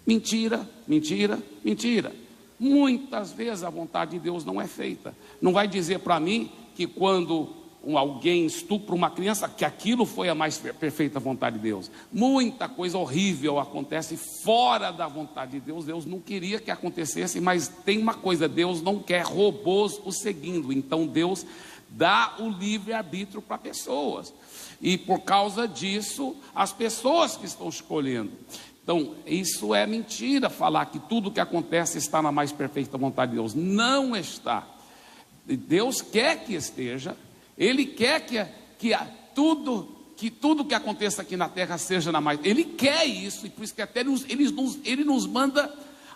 Speaker 4: Mentira, mentira, mentira. Muitas vezes a vontade de Deus não é feita. Não vai dizer para mim que quando alguém estupra uma criança, que aquilo foi a mais perfeita vontade de Deus. Muita coisa horrível acontece fora da vontade de Deus. Deus não queria que acontecesse, mas tem uma coisa, Deus não quer robôs o seguindo. Então Deus dá o livre-arbítrio para pessoas, e por causa disso, as pessoas que estão escolhendo. Então, isso é mentira, falar que tudo que acontece está na mais perfeita vontade de Deus. Não está. Deus quer que esteja. Ele quer que tudo que aconteça aqui na terra seja na mais. Ele quer isso, e por isso que até ele nos manda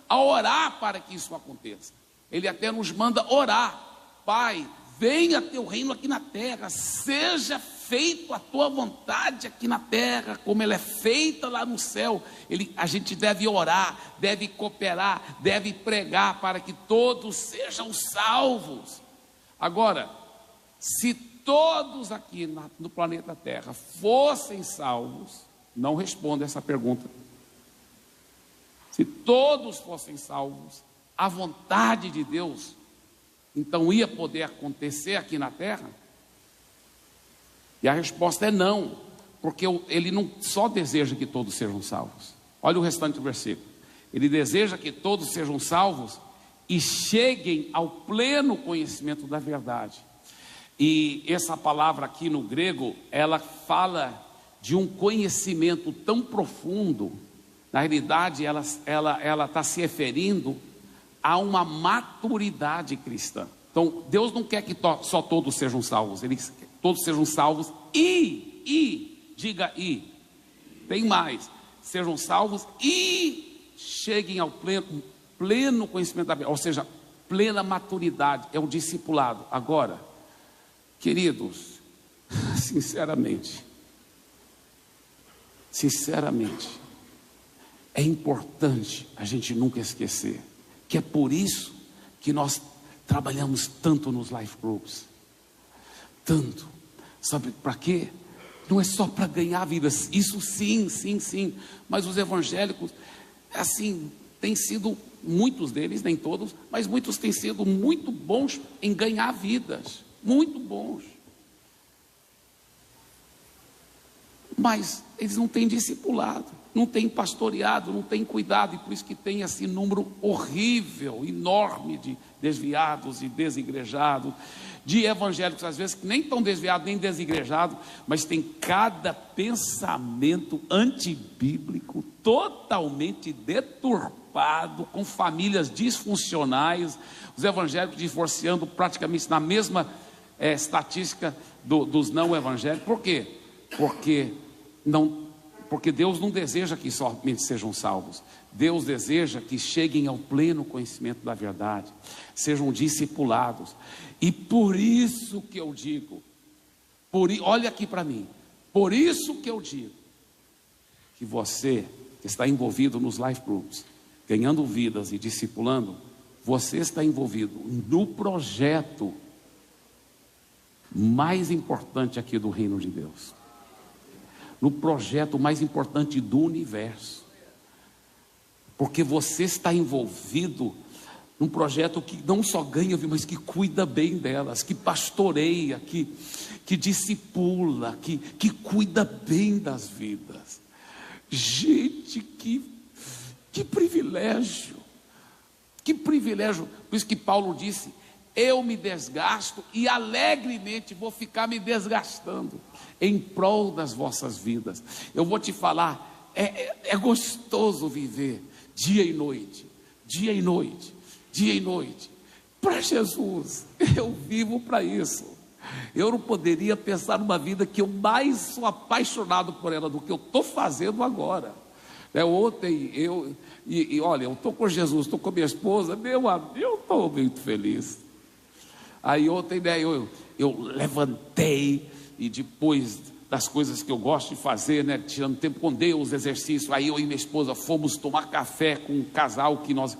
Speaker 4: a orar para que isso aconteça. Ele até nos manda orar: Pai, venha teu reino aqui na terra, seja feito a tua vontade aqui na terra, como ela é feita lá no céu. A gente deve orar, deve cooperar, deve pregar para que todos sejam salvos. Agora, se todos aqui no planeta Terra fossem salvos, não responda essa pergunta. Se todos fossem salvos, a vontade de Deus, então ia poder acontecer aqui na Terra? E a resposta é não, porque ele não só deseja que todos sejam salvos. Olha o restante do versículo. Ele deseja que todos sejam salvos e cheguem ao pleno conhecimento da verdade. E essa palavra aqui no grego, ela fala de um conhecimento tão profundo. Na realidade, ela está se referindo a uma maturidade cristã. Então, Deus não quer que só todos sejam salvos. Ele quer que todos sejam salvos diga tem mais, sejam salvos e cheguem ao pleno conhecimento da verdade, ou seja, plena maturidade, é o discipulado. Agora, queridos, sinceramente, é importante a gente nunca esquecer que é por isso que nós trabalhamos tanto nos life groups, tanto, sabe para quê? Não é só para ganhar vidas, isso sim, mas os evangélicos, assim, têm sido, muitos deles, nem todos, mas muitos têm sido muito bons em ganhar vidas, muito bons, mas eles não têm discipulado, não têm pastoreado, não têm cuidado, e por isso que tem esse número horrível, enorme de desviados e desigrejados, de evangélicos às vezes que nem estão desviados nem desigrejados, mas tem cada pensamento antibíblico, totalmente deturpado, com famílias disfuncionais, os evangélicos divorciando praticamente na mesma estatística dos não evangélicos. Por quê? Porque Deus não deseja que somente sejam salvos. Deus deseja que cheguem ao pleno conhecimento da verdade, sejam discipulados. E por isso que eu digo, olha aqui para mim, por isso que eu digo, que você que está envolvido nos life groups, ganhando vidas e discipulando, você está envolvido no projeto mais importante aqui do reino de Deus, no projeto mais importante do universo, porque você está envolvido num projeto que não só ganha, mas que cuida bem delas, que pastoreia, que discipula, que cuida bem das vidas. Gente, que privilégio, por isso que Paulo disse: eu me desgasto e alegremente vou ficar me desgastando em prol das vossas vidas. Eu vou te falar, é gostoso viver dia e noite, para Jesus. Eu vivo para isso. Eu não poderia pensar numa vida que eu mais sou apaixonado por ela do que eu estou fazendo agora. Ontem olha, eu estou com Jesus, estou com minha esposa, meu amigo, eu estou muito feliz. Aí ontem, eu levantei, e depois das coisas que eu gosto de fazer, tirando tempo com Deus, exercício, aí eu e minha esposa fomos tomar café com um casal que nós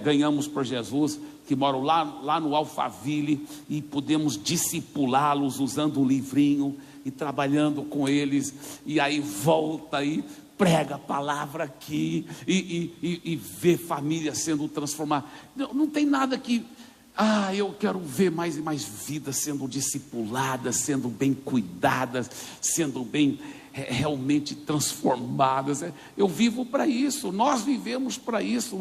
Speaker 4: ganhamos por Jesus, que moram lá no Alphaville, e pudemos discipulá-los usando o livrinho e trabalhando com eles. E aí volta e prega a palavra aqui e vê famílias sendo transformadas. Não tem nada que eu quero ver mais e mais vidas sendo discipuladas, sendo bem cuidadas, sendo bem realmente transformadas. Eu vivo para isso, nós vivemos para isso.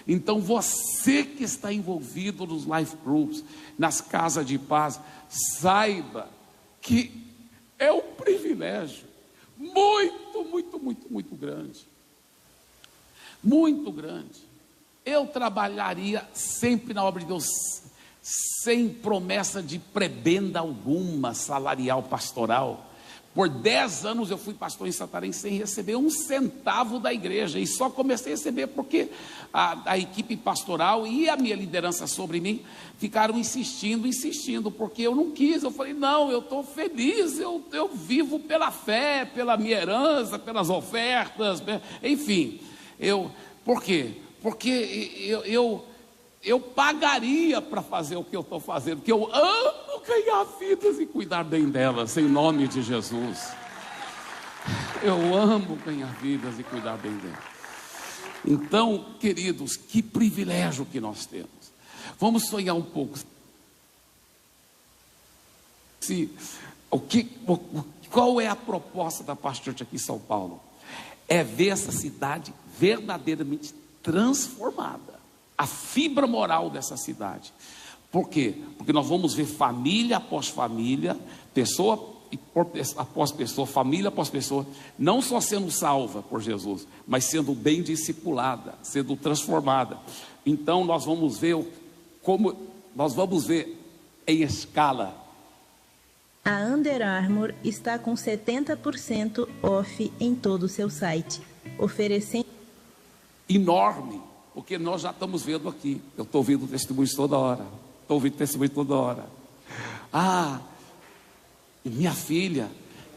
Speaker 4: Então você que está envolvido nos life groups, nas casas de paz, saiba que é um privilégio muito grande, muito grande. Eu trabalharia sempre na obra de Deus, sem promessa de prebenda alguma salarial pastoral, Por 10 anos eu fui pastor em Santarém sem receber um centavo da igreja, e só comecei a receber porque a equipe pastoral e a minha liderança sobre mim ficaram insistindo, porque eu não quis. Eu falei, não, eu estou feliz, eu vivo pela fé, pela minha herança, pelas ofertas, enfim. Por quê? Porque eu pagaria para fazer o que eu estou fazendo, porque eu amo ganhar vidas e cuidar bem delas, em nome de Jesus. Eu amo ganhar vidas e cuidar bem delas. Então, queridos, que privilégio que nós temos. Vamos sonhar um pouco. Qual é a proposta da Pastor Church aqui em São Paulo? É ver essa cidade verdadeiramente transformada. A fibra moral dessa cidade. Por quê? Porque nós vamos ver família após família, pessoa após pessoa, família após pessoa, não só sendo salva por Jesus, mas sendo bem discipulada, sendo transformada. Então nós vamos ver em escala.
Speaker 6: A Under Armour está com 70% off em todo o seu site, oferecendo
Speaker 4: enorme. Porque nós já estamos vendo aqui. Eu estou ouvindo testemunhos toda hora. Minha filha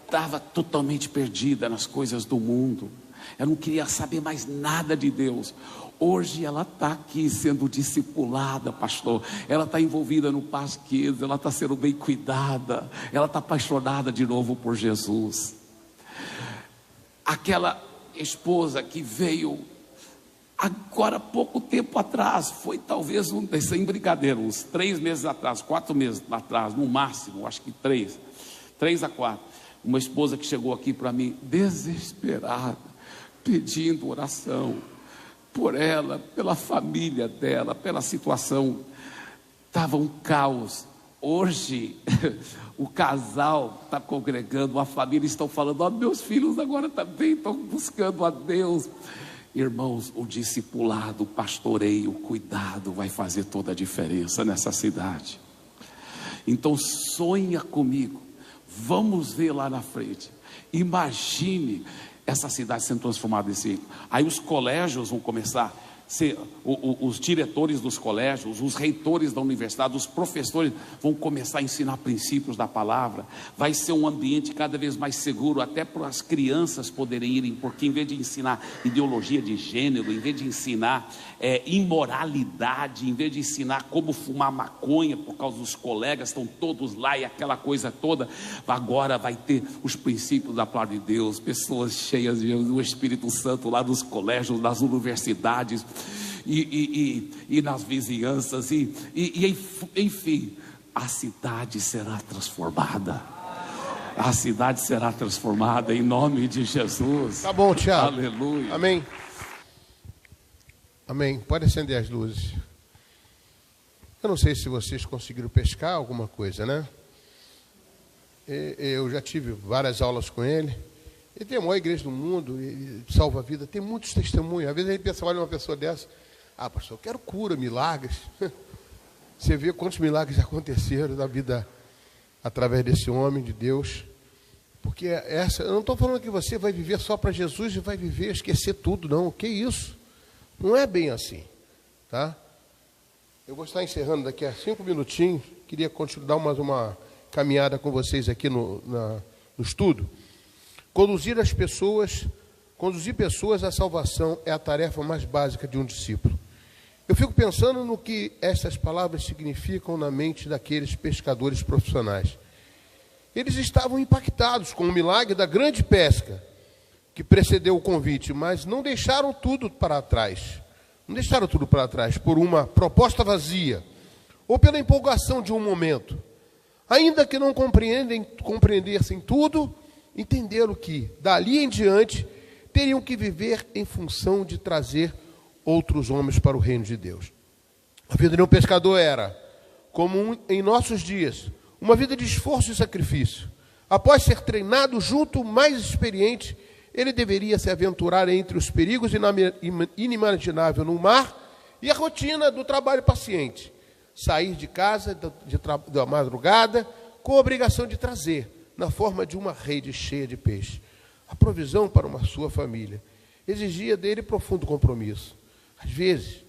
Speaker 4: estava totalmente perdida nas coisas do mundo. Ela não queria saber mais nada de Deus. Hoje ela está aqui sendo discipulada, pastor. Ela está envolvida no Pasquês. Ela está sendo bem cuidada. Ela está apaixonada de novo por Jesus. Aquela esposa que veio agora, pouco tempo atrás, foi talvez sem brincadeira, uns 3 meses atrás, 4 meses atrás, no máximo, acho que 3 a 4, uma esposa que chegou aqui para mim, desesperada, pedindo oração, por ela, pela família dela, pela situação, estava um caos. Hoje, o casal está congregando, a família estão falando, meus filhos agora também estão buscando a Deus. Irmãos, o discipulado, o pastoreio, o cuidado vai fazer toda a diferença nessa cidade. Então sonha comigo, vamos ver lá na frente. Imagine essa cidade sendo transformada desse jeito. Aí os colégios vão começar os diretores dos colégios, os reitores da universidade, os professores vão começar a ensinar princípios da palavra. Vai ser um ambiente cada vez mais seguro, até para as crianças poderem irem, porque em vez de ensinar ideologia de gênero, em vez de ensinar imoralidade, em vez de ensinar como fumar maconha, por causa dos colegas, estão todos lá e aquela coisa toda, agora vai ter os princípios da palavra de Deus, pessoas cheias do Espírito Santo lá nos colégios, nas universidades, e nas vizinhanças, enfim, a cidade será transformada. A cidade será transformada em nome de Jesus.
Speaker 3: Tá bom, Tiago.
Speaker 4: Aleluia.
Speaker 3: Amém. Amém. Pode acender as luzes. Eu não sei se vocês conseguiram pescar alguma coisa, né? Eu já tive várias aulas com ele. Ele tem a maior igreja do mundo, ele salva a vida, tem muitos testemunhos. Às vezes a gente pensa, olha uma pessoa dessa, pastor, eu quero cura, milagres. Você vê quantos milagres aconteceram na vida através desse homem de Deus. Porque eu não estou falando que você vai viver só para Jesus e vai viver, esquecer tudo, não. Que isso? Não é bem assim, tá? Eu vou estar encerrando daqui a 5 minutinhos. Queria dar mais uma caminhada com vocês aqui no estudo. Conduzir pessoas à salvação é a tarefa mais básica de um discípulo. Eu fico pensando no que essas palavras significam na mente daqueles pescadores profissionais. Eles estavam impactados com o milagre da grande pesca que precedeu o convite, mas não deixaram tudo para trás. Não deixaram tudo para trás por uma proposta vazia ou pela empolgação de um momento. Ainda que não compreendessem tudo, entenderam que, dali em diante, teriam que viver em função de trazer outros homens para o reino de Deus. A vida de um pescador era, como em nossos dias, uma vida de esforço e sacrifício. Após ser treinado junto mais experiente, ele deveria se aventurar entre os perigos inimagináveis no mar e a rotina do trabalho paciente. Sair de casa da madrugada com a obrigação de trazer na forma de uma rede cheia de peixe. A provisão para uma sua família exigia dele profundo compromisso. Às vezes,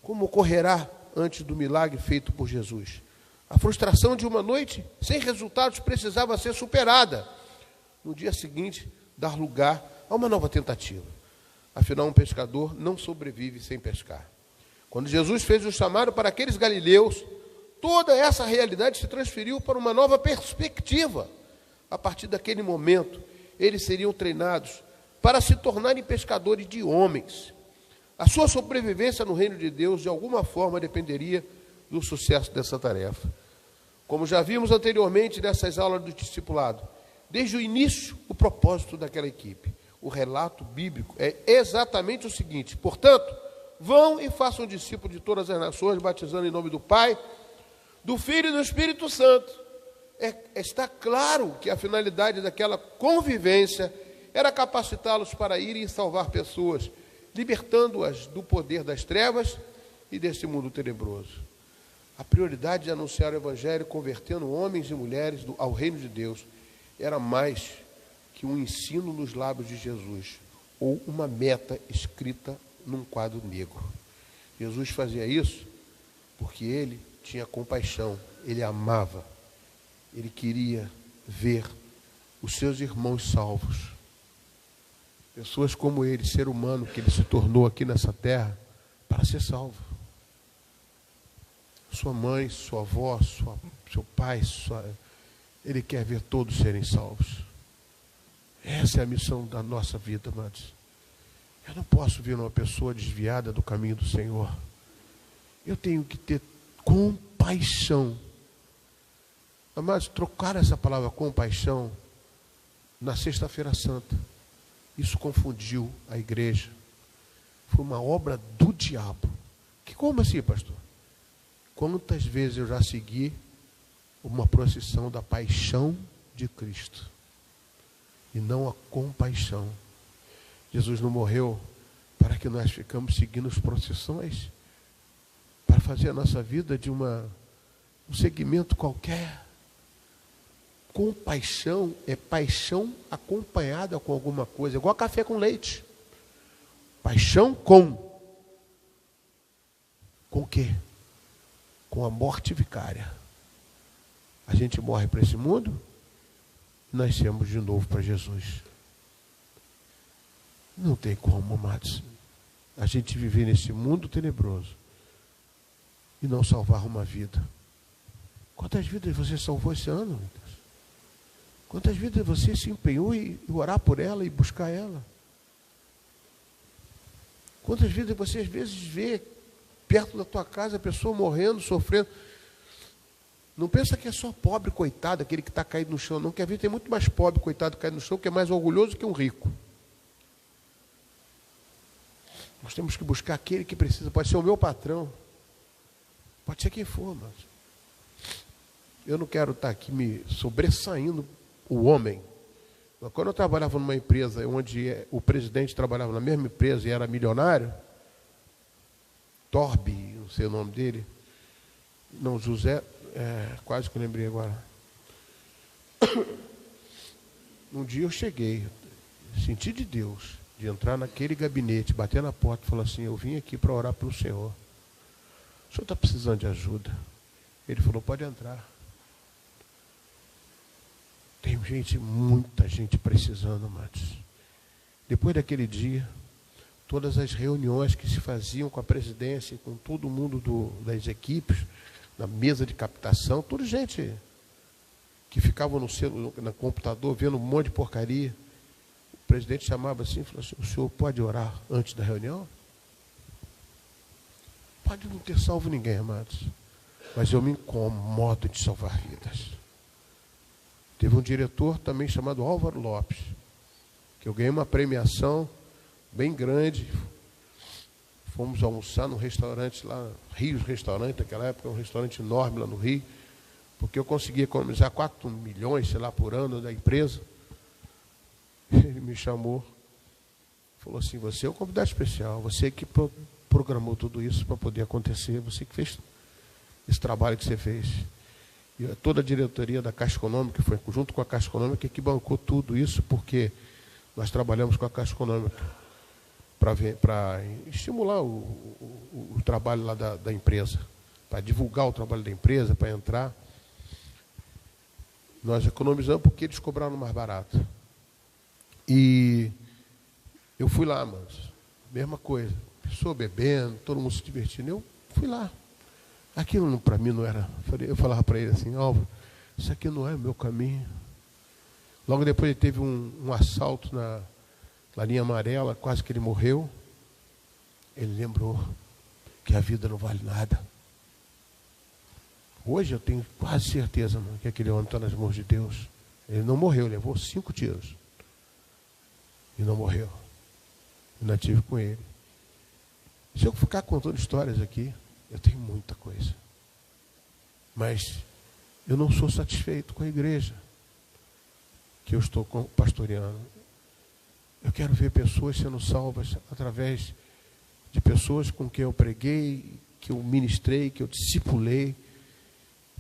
Speaker 3: como ocorrerá antes do milagre feito por Jesus, a frustração de uma noite sem resultados precisava ser superada. No dia seguinte, dar lugar a uma nova tentativa. Afinal, um pescador não sobrevive sem pescar. Quando Jesus fez o chamado para aqueles galileus, toda essa realidade se transferiu para uma nova perspectiva. A partir daquele momento, eles seriam treinados para se tornarem pescadores de homens. A sua sobrevivência no reino de Deus, de alguma forma, dependeria do sucesso dessa tarefa. Como já vimos anteriormente nessas aulas do discipulado, desde o início, o propósito daquela equipe, o relato bíblico é exatamente o seguinte: portanto, vão e façam discípulos de todas as nações, batizando em nome do Pai, do Filho e do Espírito Santo. Está claro que a finalidade daquela convivência era capacitá-los para irem salvar pessoas, libertando-as do poder das trevas e desse mundo tenebroso. A prioridade de anunciar o Evangelho, convertendo homens e mulheres ao reino de Deus, era mais que um ensino nos lábios de Jesus, ou uma meta escrita num quadro negro. Jesus fazia isso porque ele tinha compaixão, ele amava, ele queria ver os seus irmãos salvos. Pessoas como ele, ser humano que ele se tornou aqui nessa terra para ser salvo. Sua mãe, sua avó, seu pai, ele quer ver todos serem salvos. Essa é a missão da nossa vida, amados. Eu não posso ver uma pessoa desviada do caminho do Senhor. Eu tenho que ter compaixão. Amados, trocar essa palavra compaixão na Sexta-feira Santa, isso confundiu a igreja. Foi uma obra do diabo. Como assim, pastor? Quantas vezes eu já segui uma procissão da paixão de Cristo e não a compaixão? Jesus não morreu para que nós ficamos seguindo as procissões, para fazer a nossa vida de um segmento qualquer. Compaixão é paixão acompanhada com alguma coisa, igual café com leite. Paixão com o quê? Com a morte vicária. A gente morre para esse mundo e nascemos de novo para Jesus. Não tem como, amados, a gente viver nesse mundo tenebroso e não salvar uma vida. Quantas vidas você salvou esse ano, meu Deus? Quantas vidas você se empenhou em orar por ela e buscar ela? Quantas vidas você às vezes vê perto da tua casa a pessoa morrendo, sofrendo? Não pensa que é só pobre, coitado, aquele que está caído no chão, não. Quer ver, tem muito mais pobre, coitado, caído no chão, que é mais orgulhoso que um rico. Nós temos que buscar aquele que precisa. Pode ser o meu patrão, pode ser quem for, mas eu não quero estar aqui me sobressaindo o homem. Mas quando eu trabalhava numa empresa onde o presidente trabalhava na mesma empresa e era milionário, Torbe, não sei o nome dele, não, José, quase que eu lembrei agora. Um dia eu cheguei, senti de Deus, de entrar naquele gabinete, bater na porta e falar assim: eu vim aqui para orar pelo Senhor. O senhor está precisando de ajuda? Ele falou: pode entrar. Tem gente, muita gente precisando, amados. Depois daquele dia, todas as reuniões que se faziam com a presidência, com todo mundo das equipes, na mesa de captação, toda gente que ficava no computador vendo um monte de porcaria. O presidente chamava assim e falou assim: o senhor pode orar antes da reunião? Pode não ter salvo ninguém, amados, mas eu me incomodo de salvar vidas. Teve um diretor também chamado Álvaro Lopes, que eu ganhei uma premiação bem grande. Fomos almoçar num restaurante lá, Rios Restaurante, naquela época, um restaurante enorme lá no Rio, porque eu consegui economizar 4 milhões, sei lá, por ano da empresa. Ele me chamou, falou assim: você é o convidado especial, você que programou tudo isso para poder acontecer, você que fez esse trabalho que você fez. E toda a diretoria da Caixa Econômica, foi junto com a Caixa Econômica, que bancou tudo isso, porque nós trabalhamos com a Caixa Econômica para estimular o trabalho lá da empresa, para divulgar o trabalho da empresa, para entrar. Nós economizamos porque eles cobraram mais barato. E eu fui lá, mas mesma coisa. Pessoa bebendo, todo mundo se divertindo. Eu fui lá. Aquilo para mim não era... Eu falava para ele assim, Álvaro, isso aqui não é o meu caminho. Logo depois ele teve um assalto na linha amarela, quase que ele morreu. Ele lembrou que a vida não vale nada. Hoje eu tenho quase certeza, mano, que aquele homem está nas mãos de Deus. Ele não morreu, levou 5 tiros. E não morreu. Eu não estive com ele. Se eu ficar contando histórias aqui, eu tenho muita coisa. Mas eu não sou satisfeito com a igreja que eu estou pastoreando. Eu quero ver pessoas sendo salvas através de pessoas com quem eu preguei, que eu ministrei, que eu discipulei,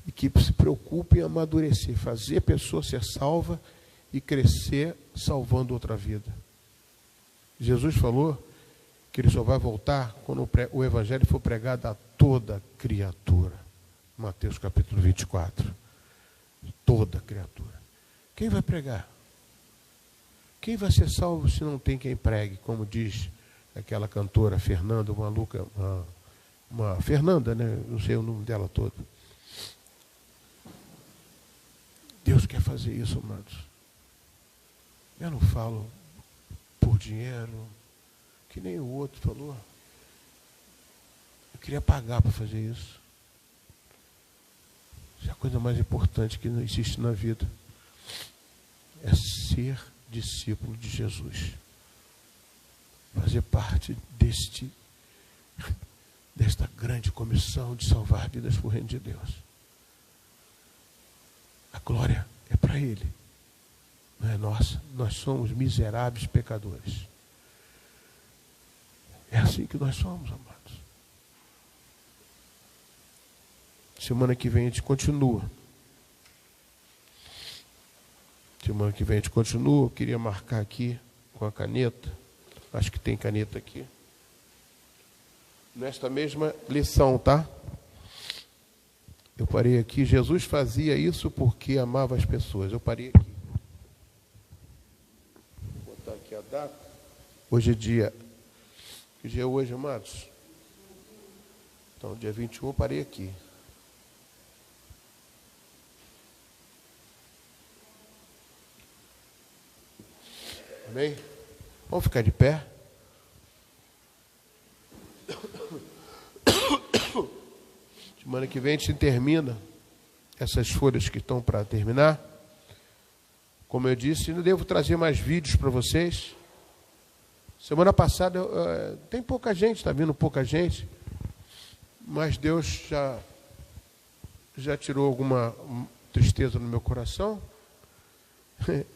Speaker 3: e que se preocupem em amadurecer, fazer a pessoa ser salva e crescer salvando outra vida. Jesus falou que ele só vai voltar quando o evangelho for pregado a toda criatura. Mateus capítulo 24. Toda criatura. Quem vai pregar? Quem vai ser salvo se não tem quem pregue? Como diz aquela cantora Fernanda, uma Fernanda, né? Não sei o nome dela todo. Deus quer fazer isso, amados. Eu não falo por dinheiro, que nem o outro falou. Eu queria pagar para fazer isso. Isso é a coisa mais importante que não existe na vida. É ser discípulo de Jesus. Fazer parte desta grande comissão de salvar vidas por reino de Deus. A glória é para Ele, não é nossa. Nós somos miseráveis pecadores. É assim que nós somos, amados. Semana que vem a gente continua. Semana que vem a gente continua. Eu queria marcar aqui com a caneta. Acho que tem caneta aqui. Nesta mesma lição, tá? Eu parei aqui. Jesus fazia isso porque amava as pessoas. Eu parei aqui. Vou botar aqui a data. Hoje é dia... Que dia é hoje, amados? Então, dia 21, eu parei aqui. Amém? Vamos ficar de pé? Semana que vem a gente termina essas folhas que estão para terminar. Como eu disse, não devo trazer mais vídeos para vocês. Semana passada tem pouca gente, está vindo pouca gente, mas Deus já tirou alguma tristeza no meu coração.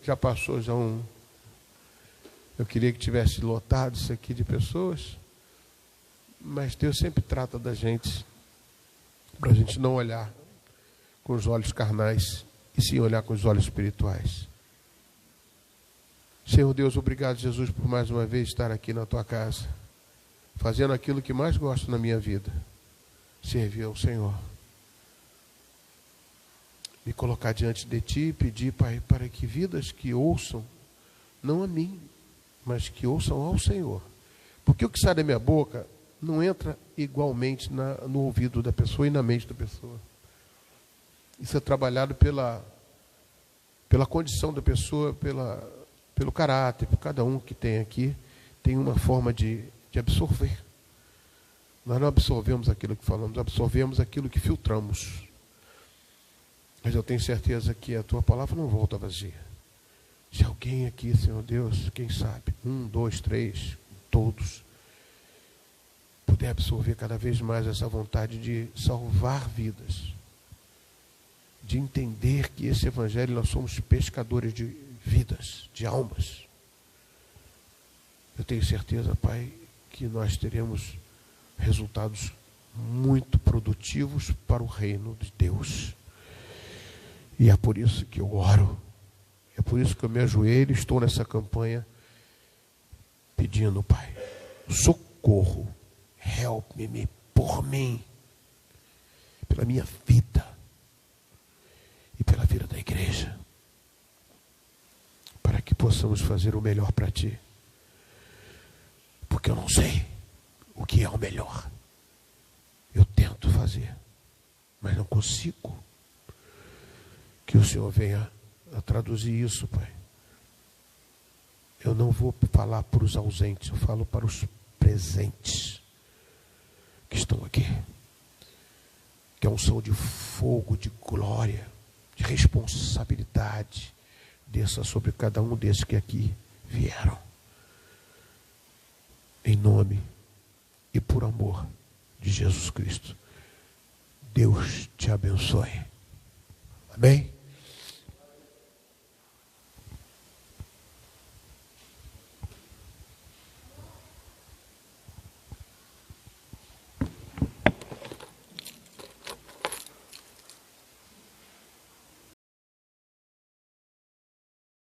Speaker 3: Já passou eu queria que tivesse lotado isso aqui de pessoas, mas Deus sempre trata da gente, para a gente não olhar com os olhos carnais, e sim olhar com os olhos espirituais. Senhor Deus, obrigado, Jesus, por mais uma vez estar aqui na tua casa, fazendo aquilo que mais gosto na minha vida, servir ao Senhor. Me colocar diante de ti e pedir, Pai, para que vidas que ouçam, não a mim, mas que ouçam ao Senhor. Porque o que sai da minha boca não entra igualmente no ouvido da pessoa e na mente da pessoa. Isso é trabalhado pela condição da pessoa, pelo caráter. Cada um que tem aqui tem uma forma de absorver. Nós não absorvemos aquilo que falamos, absorvemos aquilo que filtramos. Mas eu tenho certeza que a tua palavra não volta vazia. Se alguém aqui, Senhor Deus, quem sabe, 1, 2, 3, todos, puder absorver cada vez mais essa vontade de salvar vidas, de entender que esse evangelho, nós somos pescadores de vidas, de almas. Eu tenho certeza, Pai, que nós teremos resultados muito produtivos para o reino de Deus. E é por isso que eu oro. É por isso que eu me ajoelho e estou nessa campanha pedindo, Pai, socorro, help me, por mim, pela minha vida e pela vida da igreja, para que possamos fazer o melhor para Ti. Porque eu não sei o que é o melhor. Eu tento fazer, mas não consigo. Que o Senhor venha a traduzir isso, Pai. Eu não vou falar para os ausentes, eu falo para os presentes que estão aqui. Que a unção de fogo, de glória, de responsabilidade desça sobre cada um desses que aqui vieram. Em nome e por amor de Jesus Cristo. Deus te abençoe. Amém?